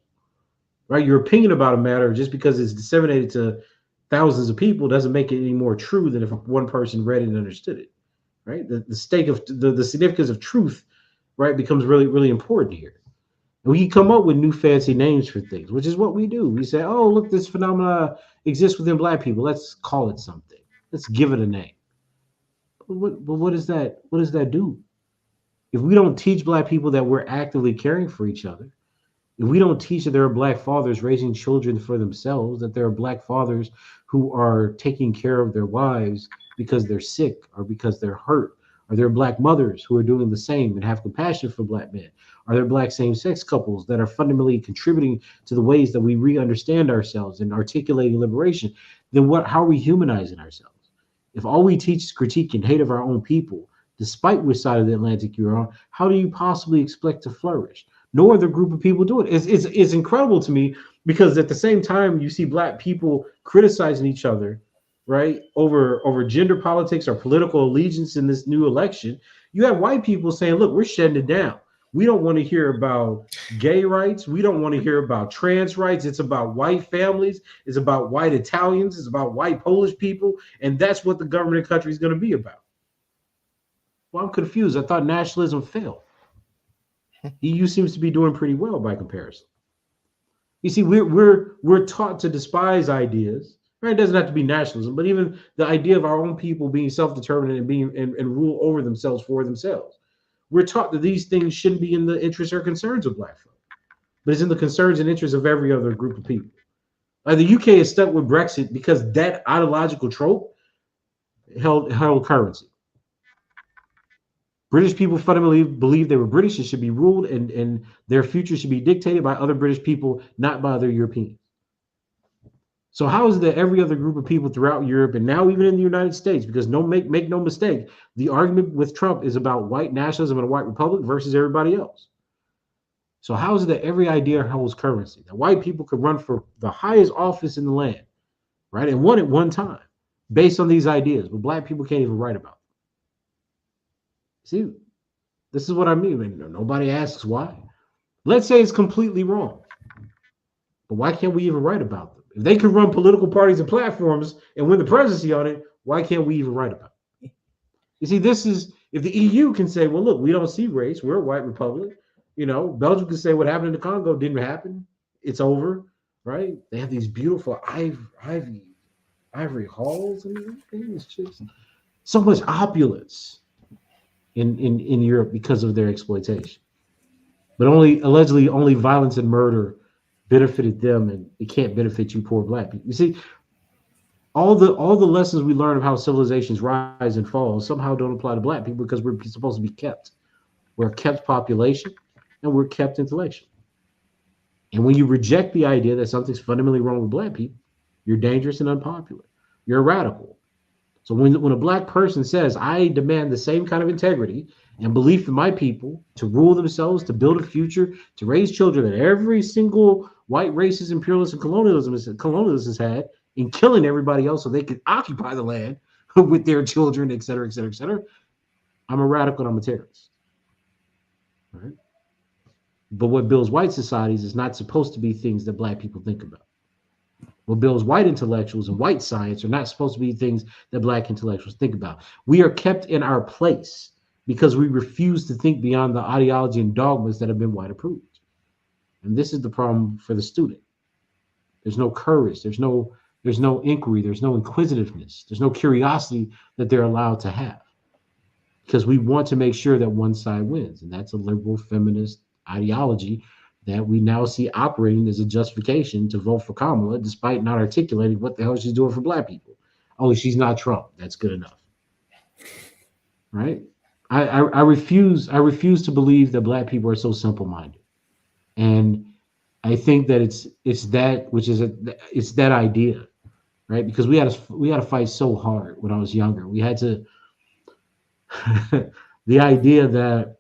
right? Your opinion about a matter, just because it's disseminated to thousands of people, doesn't make it any more true than if one person read it and understood it, right? The stake of the significance of truth, right, becomes really, really important here. And we come up with new fancy names for things, which is what we do. We say, oh, look, this phenomena exists within black people. Let's call it something. Let's give it a name. But what does that do? If we don't teach black people that we're actively caring for each other, if we don't teach that there are black fathers raising children for themselves, that there are black fathers who are taking care of their wives because they're sick or because they're hurt, are there black mothers who are doing the same and have compassion for black men? Are there black same-sex couples that are fundamentally contributing to the ways that we re-understand ourselves and articulating liberation? Then how are we humanizing ourselves? If all we teach is critique and hate of our own people, despite which side of the Atlantic you're on, how do you possibly expect to flourish? No other group of people do it. It's incredible to me, because at the same time you see black people criticizing each other, right, over gender politics or political allegiance in this new election, you have white people saying, look, we're shutting it down. We don't want to hear about gay rights. We don't want to hear about trans rights. It's about white families. It's about white Italians. It's about white Polish people. And that's what the government and country is going to be about. Well, I'm confused. I thought nationalism failed. EU seems to be doing pretty well by comparison. You see, we're taught to despise ideas. Right? It doesn't have to be nationalism, but even the idea of our own people being self-determined and being and rule over themselves for themselves. We're taught that these things shouldn't be in the interests or concerns of black folk, but it's in the concerns and interests of every other group of people. The UK is stuck with Brexit because that ideological trope held currency. British people fundamentally believe they were British and should be ruled, and their future should be dictated by other British people, not by other Europeans. So how is it that every other group of people throughout Europe, and now even in the United States, because make no mistake, the argument with Trump is about white nationalism and a white republic versus everybody else. So how is it that every idea holds currency? That white people could run for the highest office in the land, right? And won at one time based on these ideas, but black people can't even write about them. See, this is what I mean. Nobody asks why. Let's say it's completely wrong, but why can't we even write about them? If they can run political parties and platforms and win the presidency on it, why can't we even write about it? You see, this is, if the EU can say, well, look, we don't see race. We're a white republic. You know, Belgium can say what happened in the Congo didn't happen. It's over, right? They have these beautiful ivory halls and everything. It's just so much opulence in Europe because of their exploitation. But allegedly only violence and murder benefited them, and it can't benefit you poor black people. You see, all the lessons we learn of how civilizations rise and fall somehow don't apply to black people because we're supposed to be kept. We're a kept population and we're kept intellectually. And when you reject the idea that something's fundamentally wrong with black people, you're dangerous and unpopular. You're a radical. So when a black person says, I demand the same kind of integrity and belief in my people to rule themselves, to build a future, to raise children that every single white racist, imperialist, and colonialism has had in killing everybody else so they could occupy the land with their children, et cetera, et cetera, et cetera. I'm a radical and I'm a terrorist. All right? But what builds white societies is not supposed to be things that black people think about. What builds white intellectuals and white science are not supposed to be things that black intellectuals think about. We are kept in our place because we refuse to think beyond the ideology and dogmas that have been white approved. And this is the problem for the student. There's no courage. There's no inquiry. There's no inquisitiveness. There's no curiosity that they're allowed to have because we want to make sure that one side wins. And that's a liberal feminist ideology that we now see operating as a justification to vote for Kamala, despite not articulating what the hell she's doing for black people. Oh, she's not Trump. That's good enough. Right? I refuse to believe that black people are so simple-minded. And I think that it's that idea, right? Because we had to fight so hard when I was younger. We had to the idea that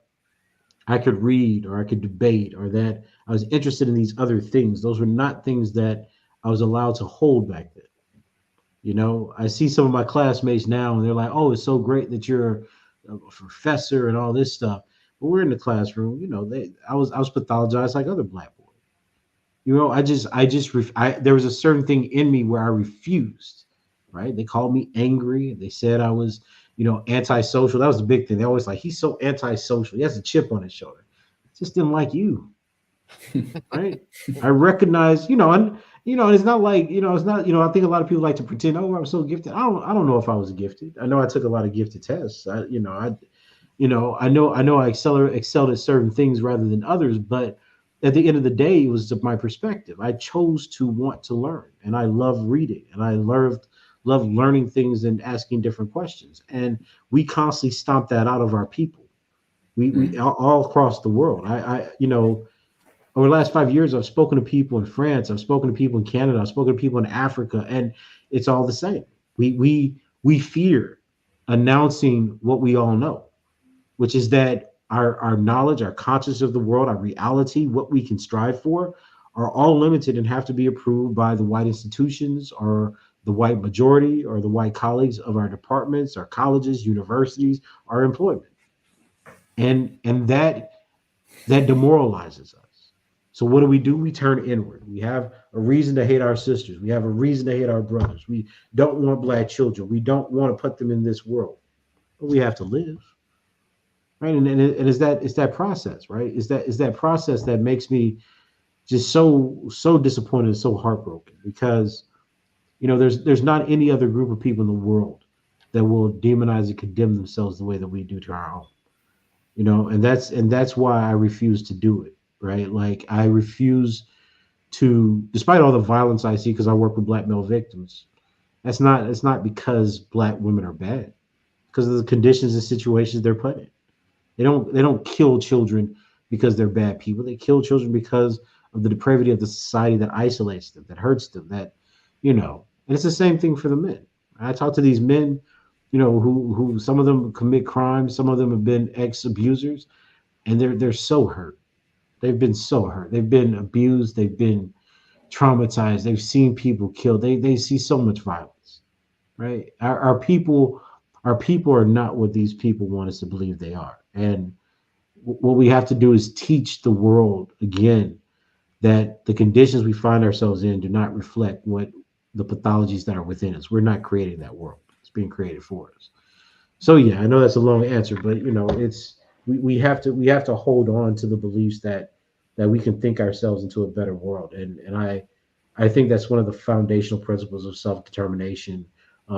I could read or I could debate or that I was interested in these other things. Those were not things that I was allowed to hold back then. You know, I see some of my classmates now and they're like, oh, it's so great that you're a professor and all this stuff. But we're in the classroom, you know, I was pathologized like other black boys. You know, there was a certain thing in me where I refused, right? They called me angry. They said I was, you know, antisocial. That was the big thing. They always like, he's so antisocial. He has a chip on his shoulder. Just didn't like you, right? I recognize, and it's not like, it's not, I think a lot of people like to pretend, oh, I'm so gifted. I don't know if I was gifted. I know I took a lot of gifted tests. I know I excelled at certain things rather than others, but at the end of the day, it was my perspective. I chose to want to learn, and I love reading, and I love learning things and asking different questions. And we constantly stomp that out of our people. We all across the world. I over the last 5 years, I've spoken to people in France, I've spoken to people in Canada, I've spoken to people in Africa, and it's all the same. We fear announcing what we all know, which is that our knowledge, our consciousness of the world, our reality, what we can strive for, are all limited and have to be approved by the white institutions or the white majority or the white colleagues of our departments, our colleges, universities, our employment. And that demoralizes us. So what do? We turn inward. We have a reason to hate our sisters. We have a reason to hate our brothers. We don't want black children. We don't want to put them in this world. But we have to live. Right. And it's that process, right? Is that process that makes me just so disappointed and so heartbroken because there's not any other group of people in the world that will demonize and condemn themselves the way that we do to our own. And that's why I refuse to do it, right? Like I refuse to, despite all the violence I see, because I work with black male victims, it's not because black women are bad, because of the conditions and situations they're put in. They don't kill children because they're bad people. They kill children because of the depravity of the society that isolates them, that hurts them, and it's the same thing for the men. I talk to these men, who some of them commit crimes, some of them have been ex-abusers, and they're so hurt. They've been so hurt. They've been abused. They've been traumatized. They've seen people killed. They see so much violence, right? Our people are not what these people want us to believe they are. And what we have to do is teach the world again that the conditions we find ourselves in do not reflect what the pathologies that are within us. We're not creating that world. It's being created for us. So yeah, I know that's a long answer, but it's we have to hold on to the beliefs that we can think ourselves into a better world. And I think that's one of the foundational principles of self-determination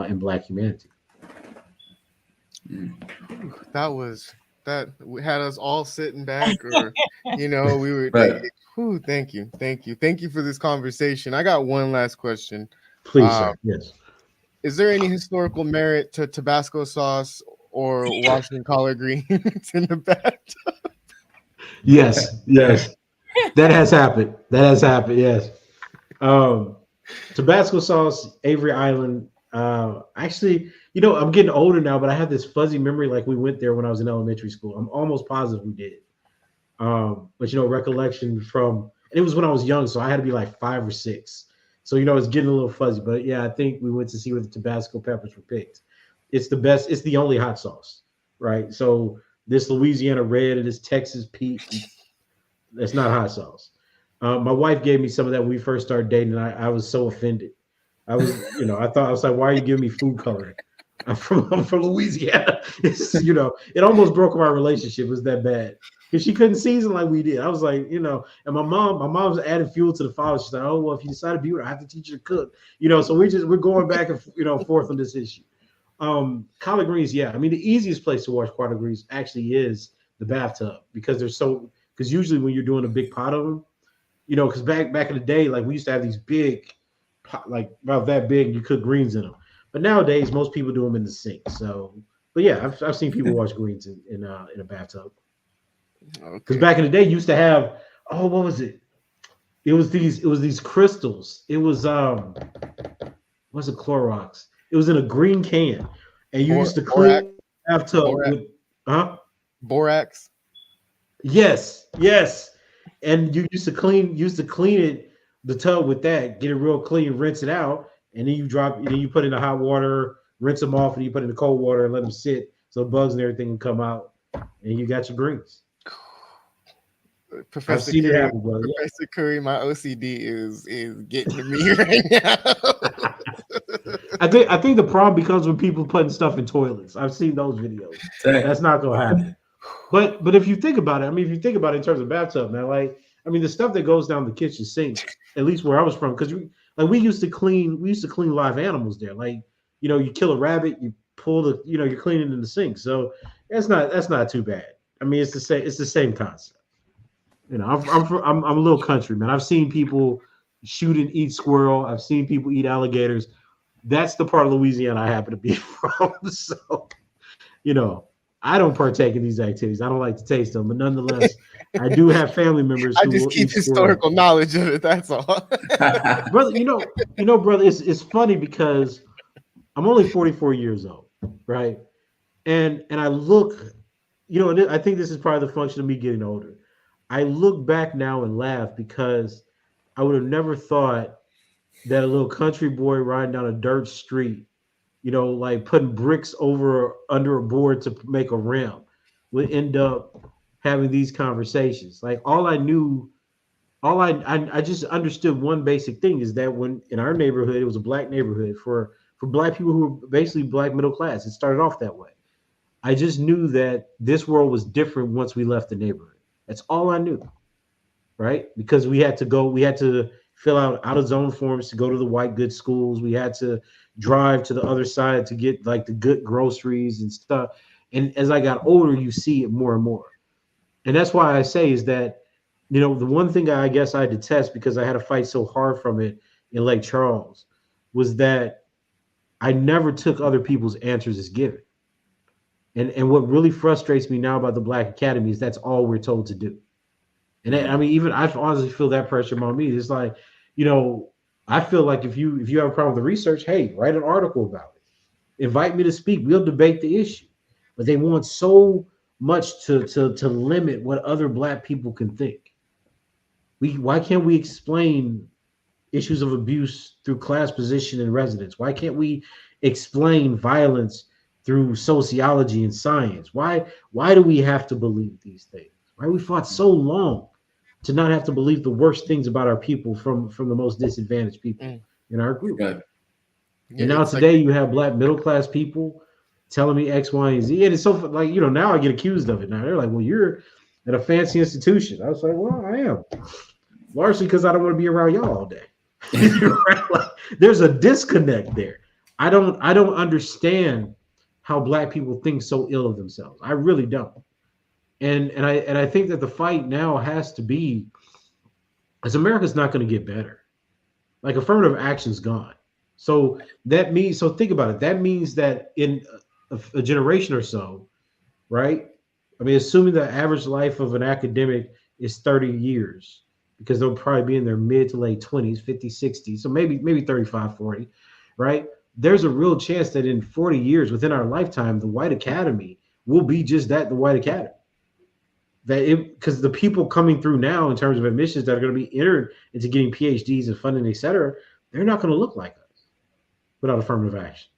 in Black humanity. That had us all sitting back, or we were Right. thank you for this conversation. I got one last question. Please, sir. Yes. Is there any historical merit to Tabasco sauce or Washington collard greens in the bathtub? Yes. That has happened. Yes. Tabasco sauce, Avery Island. Actually, I'm getting older now, but I have this fuzzy memory like we went there when I was in elementary school. I'm almost positive we did. But recollection from, and it was when I was young, so I had to be like 5 or 6. So it's getting a little fuzzy. But yeah, I think we went to see where the Tabasco peppers were picked. It's the best. It's the only hot sauce, right? So this Louisiana red and this Texas peach, that's not hot sauce. My wife gave me some of that when we first started dating, and I was so offended. I was, I was like, why are you giving me food coloring? I'm from Louisiana. It almost broke our relationship. It was that bad because she couldn't season like we did. I was like, and my mom's adding fuel to the fire. She's like, oh well, if you decide to be with her, I have to teach you to cook. So we're going back and forth on this issue. Collard greens, yeah. I mean, the easiest place to wash collard greens actually is the bathtub because usually when you're doing a big pot of them, because back in the day, like we used to have these big pot, like about that big, you cook greens in them. But nowadays, most people do them in the sink. So, but yeah, I've seen people wash greens in a bathtub. Because back in the day, you used to have what was it? It was these crystals. It was what's it, Clorox? It was in a green can, and you used to clean the bathtub with borax. Yes, and you used to clean the tub with that, get it real clean, rinse it out, and then you put in the hot water, rinse them off, and you put in the cold water and let them sit so bugs and everything can come out, and you got your greens. Professor Curry, Curry, happen, brother. Professor Curry, my OCD is getting to me right now. I think the problem becomes when people putting stuff in toilets. I've seen those videos. That's not gonna happen. But if you think about it, in terms of bathtub, man, like the stuff that goes down the kitchen sink, at least where I was from, because we used to clean live animals there. Like, you kill a rabbit, you pull you're cleaning in the sink. So that's not too bad. I mean, it's the same concept. I'm a little country, man. I've seen people shoot and eat squirrel. I've seen people eat alligators. That's the part of Louisiana I happen to be from. So, I don't partake in these activities. I don't like to taste them, but nonetheless, I do have family members. I just keep historical knowledge of it. That's all, brother. Brother, it's funny because I'm only 44 years old, right? And I look, I think this is probably the function of me getting older. I look back now and laugh because I would have never thought that a little country boy riding down a dirt street, like putting bricks under a board to make a rim, would end up having these conversations. Like I just understood one basic thing is that when in our neighborhood, it was a black neighborhood for black people who were basically black middle class. It started off that way. I just knew that this world was different once we left the neighborhood. That's all I knew, right? Because we had to fill out of zone forms to go to the white goods schools. We had to drive to the other side to get like the good groceries and stuff. And as I got older, you see it more and more. And that's why I say is that, the one thing I guess I detest because I had to fight so hard from it in Lake Charles was that I never took other people's answers as given. And what really frustrates me now about the Black Academy is that's all we're told to do. And even I honestly feel that pressure on me. It's like, I feel like if you have a problem with the research, hey, write an article about it. Invite me to speak. We'll debate the issue. But they want so much to limit what other Black people can think. Why can't we explain issues of abuse through class position and residence? Why can't we explain violence through sociology and science? Why do we have to believe these things? Why we fought so long to not have to believe the worst things about our people from the most disadvantaged people in our group? Right. And now today you have black middle class people telling me X, Y, and Z. And it's so like, now I get accused of it. Now they're like, well, you're at a fancy institution. I was like, well, I am. Largely because I don't want to be around y'all all day. Right? Like, there's a disconnect there. I don't understand how black people think so ill of themselves. I really don't. And I think that the fight now has to be, as America's not going to get better. Like, affirmative action's gone. So think about it. That means that in a generation or so, right? I mean, assuming the average life of an academic is 30 years, because they'll probably be in their mid to late 20s, 50, 60. So maybe 35, 40, right? There's a real chance that in 40 years, within our lifetime, the white academy will be just that, the white academy. Because the people coming through now in terms of admissions that are going to be entered into getting PhDs and funding, et cetera, they're not going to look like us without affirmative action.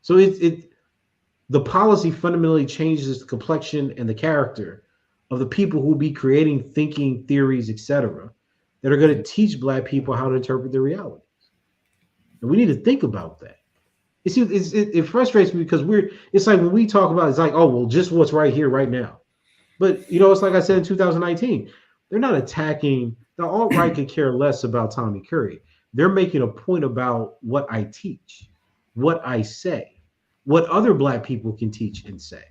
So the policy fundamentally changes the complexion and the character of the people who will be creating thinking theories, et cetera, that are going to teach black people how to interpret their realities. And we need to think about that. You see, it frustrates me because it's like when we talk about, it's like, oh, well, just what's right here, right now. But, it's like I said in 2019, they're not attacking, the alt-right could care less about Tommy Curry. They're making a point about what I teach, what I say, what other black people can teach and say.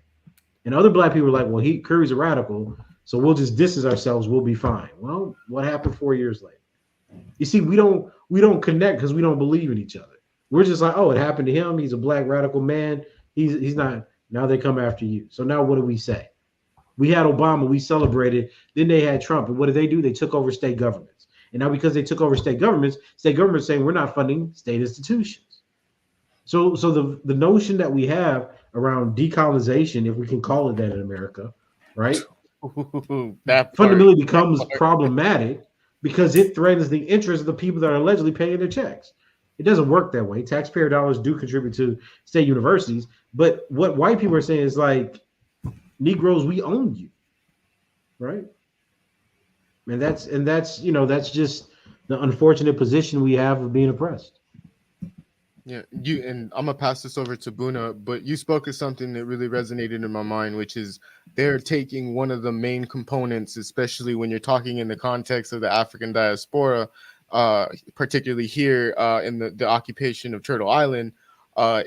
And other black people are like, well, Curry's a radical, so we'll just distance ourselves, we'll be fine. Well, what happened 4 years later? You see, we don't connect because we don't believe in each other. We're just like, oh, it happened to him. He's a black radical man. He's not. Now they come after you. So now what do we say? We had Obama, we celebrated. Then they had Trump. And what did they do? They took over state governments. And now because they took over state governments saying we're not funding state institutions. So the notion that we have around decolonization, if we can call it that in America, right? That fundamentally becomes problematic because it threatens the interests of the people that are allegedly paying their checks. It doesn't work that way. Taxpayer dollars do contribute to state universities. But what white people are saying is like, Negroes, we own you, right? And that's just the unfortunate position we have of being oppressed. Yeah, and I'm gonna pass this over to Buna, but you spoke of something that really resonated in my mind, which is they're taking one of the main components, especially when you're talking in the context of the African diaspora, particularly here in the occupation of Turtle Island,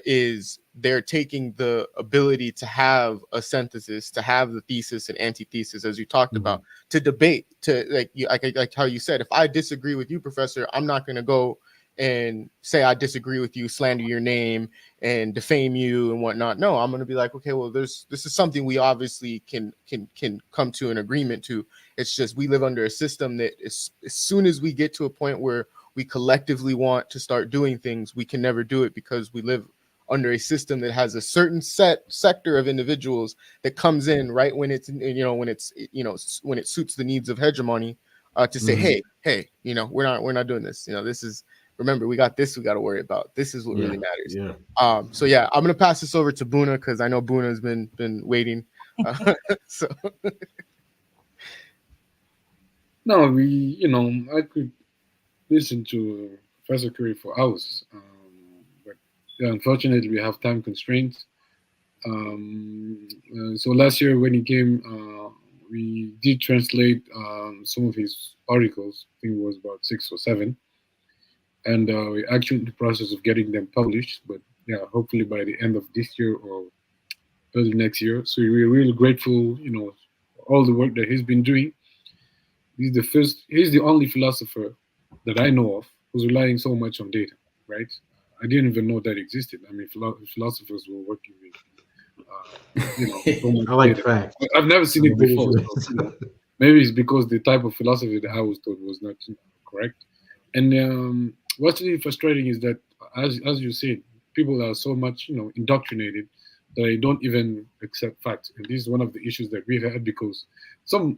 is they're taking the ability to have a synthesis, to have the thesis and antithesis, as you talked about, to debate, to like how you said, if I disagree with you, Professor, I'm not going to go and say I disagree with you, slander your name and defame you and whatnot. No, I'm going to be like, okay, well, this is something we obviously can come to an agreement to. It's just we live under a system that as soon as we get to a point where we collectively want to start doing things, we can never do it because we live under a system that has a certain sector of individuals that comes in right when it's when it suits the needs of hegemony to say, hey, we're not doing this. This is, remember, we got this we got to worry about. This is what really matters. So I'm gonna pass this over to Buna because I know Buna's been waiting. So no, I could listen to Professor Curry for hours, but unfortunately we have time constraints. So last year when he came, we did translate some of his articles. I think it was about 6 or 7, and we're actually in the process of getting them published. But hopefully by the end of this year or early next year. So we're really grateful, for all the work that he's been doing. He's the only philosopher that I know of who's relying so much on data, right? I didn't even know that existed. I mean, philosophers were working with, so much I like data. facts. I've never seen it before. So, maybe it's because the type of philosophy that I was taught was not correct. And what's really frustrating is that, as you said, people are so much, indoctrinated They don't even accept facts, and this is one of the issues that we've had because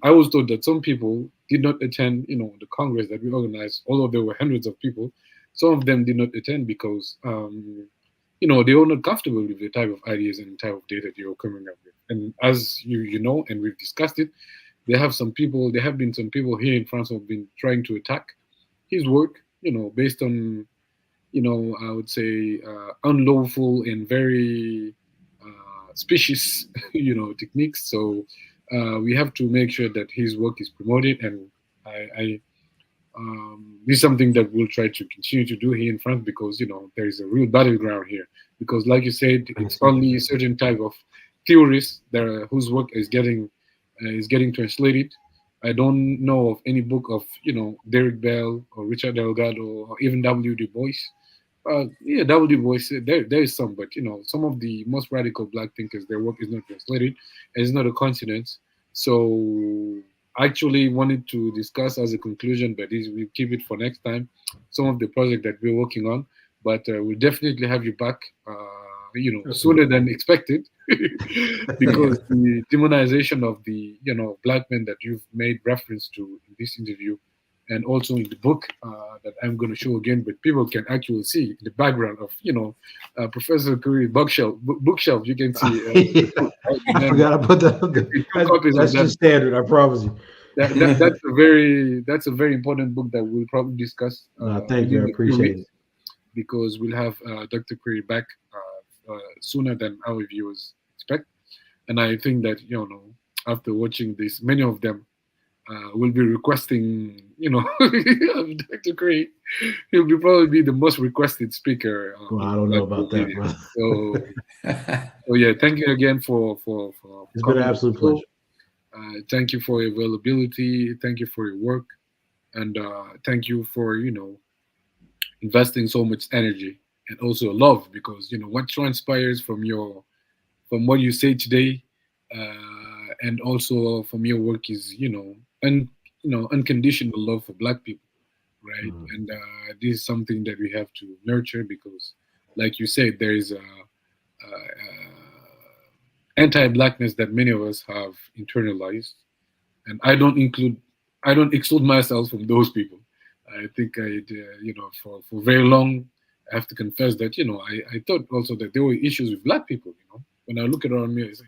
I was told that some people did not attend, the Congress that we organized, although there were hundreds of people. Some of them did not attend because, they were not comfortable with the type of ideas and type of data they were coming up with. And as you know, and we've discussed it, there have been some people here in France who have been trying to attack his work, based on, I would say, unlawful and very specious, techniques. So we have to make sure that his work is promoted, and this is something that we'll try to continue to do here in France because there is a real battleground here. Because, like you said, it's only a certain type of theorists whose work is getting translated. I don't know of any book of Derek Bell or Richard Delgado or even W. Du Bois. W. Du Bois, there is some, but some of the most radical Black thinkers, their work is not translated, and it's not a coincidence. So I actually wanted to discuss as a conclusion, but we'll keep it for next time, some of the project that we're working on. But we'll definitely have you back, sooner than expected, because the demonization of the Black men that you've made reference to in this interview, and also in the book that I'm going to show again, but people can actually see in the background of Professor Curry bookshelf. You can see. I forgot to put that. That's just standard. I promise you. That's a very important book that we'll probably discuss. Thank you. I appreciate it. Because we'll have Dr. Curry back sooner than our viewers expect, and I think that after watching this, many of them will be requesting, Dr. Curry. He'll probably be the most requested speaker. Well, I don't know about that, bro. So yeah, thank you again for it's been an absolute pleasure. Thank you for your availability. Thank you for your work, and thank you for investing so much energy and also love, because what transpires from what you say today, and also from your work is unconditional love for Black people, right? And this is something that we have to nurture because, like you said, there is a anti-Blackness that many of us have internalized, and I don't exclude myself from those people. I think for very long, I have to confess that I thought also that there were issues with Black people. When I look around me, I say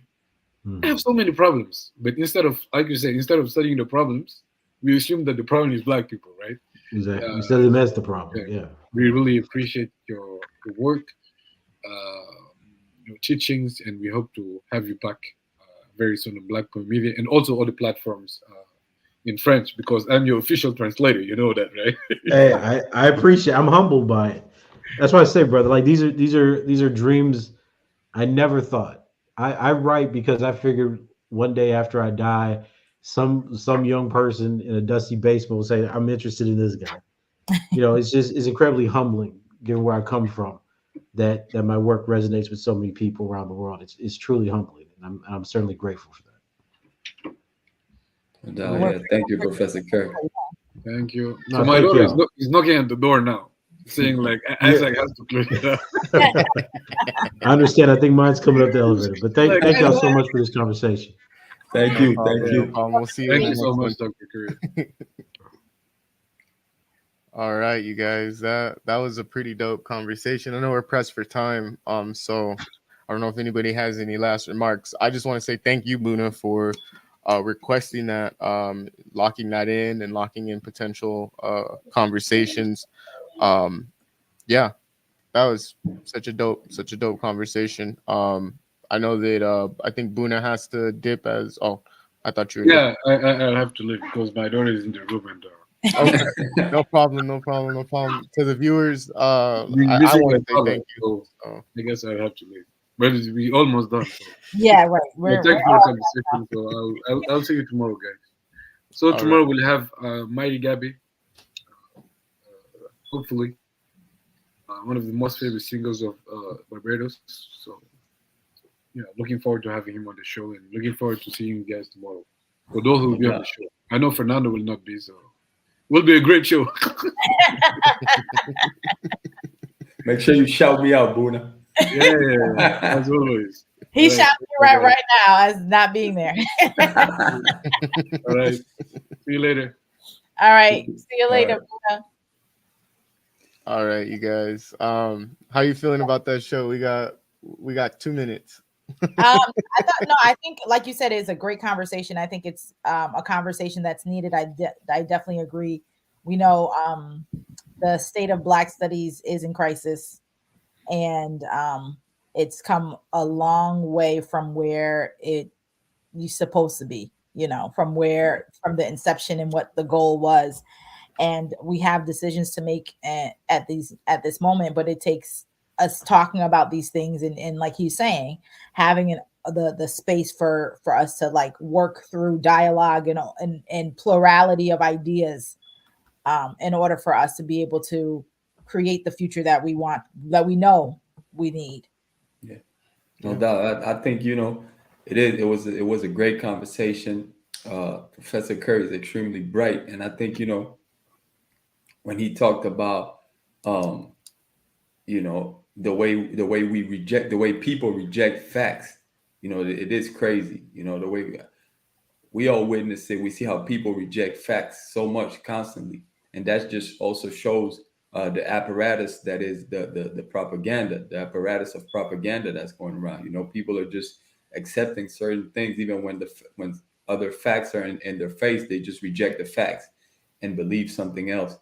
I have so many problems, but instead of, like you said, instead of studying the problems, we assume that the problem is Black people, right? Exactly. Instead of that's the problem. Yeah. We really appreciate your work, your teachings, and we hope to have you back very soon on Black Point Media and also other platforms in French, because I'm your official translator. You know that, right? Hey, I appreciate. I'm humbled by it. That's why I say, brother. Like these are dreams I never thought. I write because I figured one day after I die, some young person in a dusty basement will say, "I'm interested in this guy." It's incredibly humbling, given where I come from, that my work resonates with so many people around the world. It's truly humbling, and I'm certainly grateful for that. Thank you, Professor Kerr. Thank you. No, so my thank daughter you. is knocking at the door now, saying like, Isaac has to close it up. I understand. I think mine's coming up the elevator. But thank y'all so much for this conversation. Thank you. We'll see you. Thank you so much, Dr. Curry. All right, you guys. That was a pretty dope conversation. I know we're pressed for time. So I don't know if anybody has any last remarks. I just want to say thank you, Buna, for requesting that, locking that in and locking in potential conversations. Yeah, that was such a dope conversation. I know that I think Buna has to dip as I thought you were. Yeah, I'll have to leave because my daughter is in the room and okay. No problem. To the viewers, I want to say thank you. So. I guess I'll have to leave. But we almost done. So. Yeah, right. We're thank you for the conversation. So I'll see you tomorrow, guys. So tomorrow we'll have Mighty Gabby, hopefully one of the most favorite singers of Barbados. So looking forward to having him on the show and looking forward to seeing you guys tomorrow. For those who will be on the show, I know Fernando will not be, so will be a great show. Make sure you shout me out, Buna. Yeah, as always. He's All right. shouting you right now as not being there. All right. See you later. All right. See you All later, right. Buddha. All right, you guys. How you feeling about that show? We got 2 minutes. I think, like you said, it's a great conversation. I think it's a conversation that's needed. I definitely agree. We know the state of Black studies is in crisis, and it's come a long way from where you're supposed to be. From the inception and what the goal was. And we have decisions to make at this moment, but it takes us talking about these things and like he's saying, having the space for us to like work through dialogue and plurality of ideas in order for us to be able to create the future that we want, that we know we need. Yeah, no doubt. I think it was a great conversation. Professor Curry is extremely bright, and I think when he talked about the way people reject facts, it is crazy. The way we all witness it, we see how people reject facts so much constantly, and that just also shows the apparatus that is the propaganda, the apparatus of propaganda that's going around. People are just accepting certain things, even when other facts are in their face, they just reject the facts and believe something else.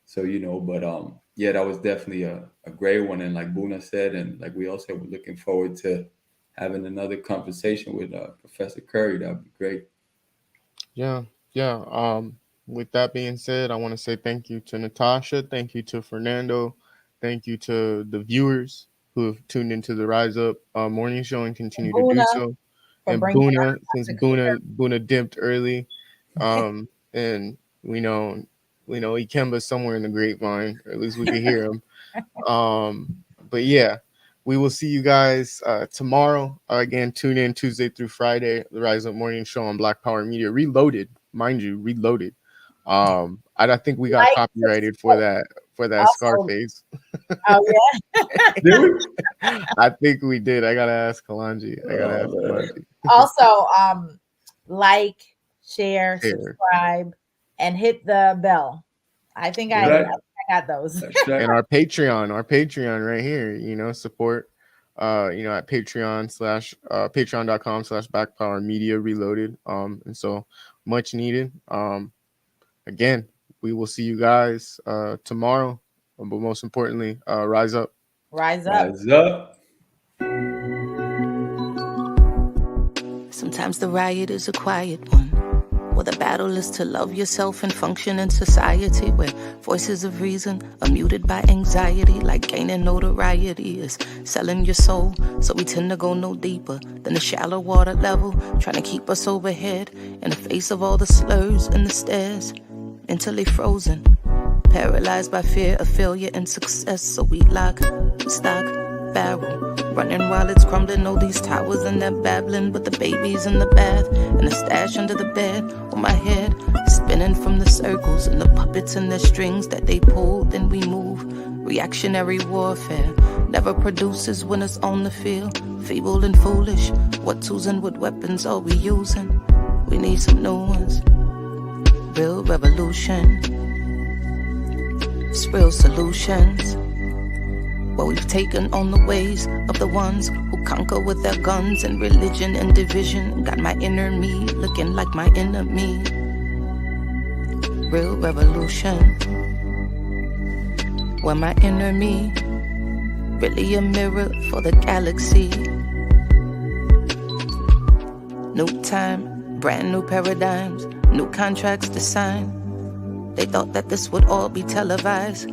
So, yeah, that was definitely a great one. And like Buna said, and like we all said, we're looking forward to having another conversation with Professor Curry. That would be great. Yeah. With that being said, I want to say thank you to Natasha. Thank you to Fernando. Thank you to the viewers who have tuned into the Rise Up morning show and continue to do so. And Buna, since Buna dipped early, and we know Ikemba's somewhere in the grapevine, or at least we can hear him. But yeah, we will see you guys tomorrow. Again, tune in Tuesday through Friday, the Rise Up morning show on Black Power Media. Reloaded, mind you, reloaded. I think we got copyrighted for that also, Scarface. Oh yeah. Did we? I think we did. I gotta ask Kalanji. Also, like, share, subscribe, and hit the bell. I think I got those. Right. And our Patreon right here, support at patreon.com/Black Power Media Reloaded. And so much needed. Again, we will see you guys tomorrow, but most importantly, rise up. Rise up. Rise up. Sometimes the riot is a quiet one. Well, the battle is to love yourself and function in society where voices of reason are muted by anxiety, like gaining notoriety is selling your soul. So we tend to go no deeper than the shallow water level, trying to keep us overhead in the face of all the slurs and the stares, mentally frozen, paralyzed by fear of failure and success. So we lock, stock, barrel, running while it's crumbling. All these towers and they're babbling, but the baby's in the bath and the stash under the bed. On my head, spinning from the circles and the puppets and the strings that they pull. Then we move. Reactionary warfare never produces winners on the field. Feeble and foolish. What tools and what weapons are we using? We need some new ones. Real revolution. It's real solutions. Well, we've taken on the ways of the ones who conquer with their guns and religion and division. Got my inner me looking like my enemy. Real revolution. Well, my inner me really a mirror for the galaxy. New time, brand new paradigms, new contracts to sign. They thought that this would all be televised,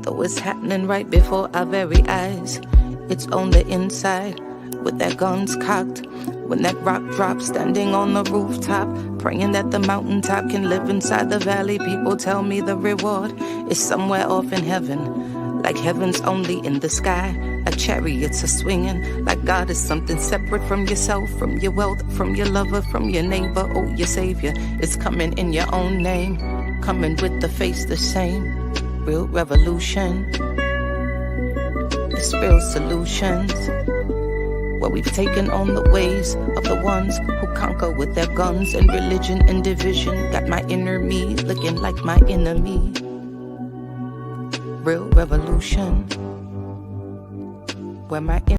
though it's happening right before our very eyes. It's on the inside, with their guns cocked. When that rock drops, standing on the rooftop, praying that the mountaintop can live inside the valley. People tell me the reward is somewhere off in heaven, like heaven's only in the sky. Like chariots are swinging, like God is something separate from yourself, from your wealth, from your lover, from your neighbor. Oh, your savior is coming in your own name, coming with the face the same. Real revolution. It's real solutions. where we've taken on the ways of the ones who conquer with their guns and religion and division. Got my inner me looking like my enemy. Real revolution, where my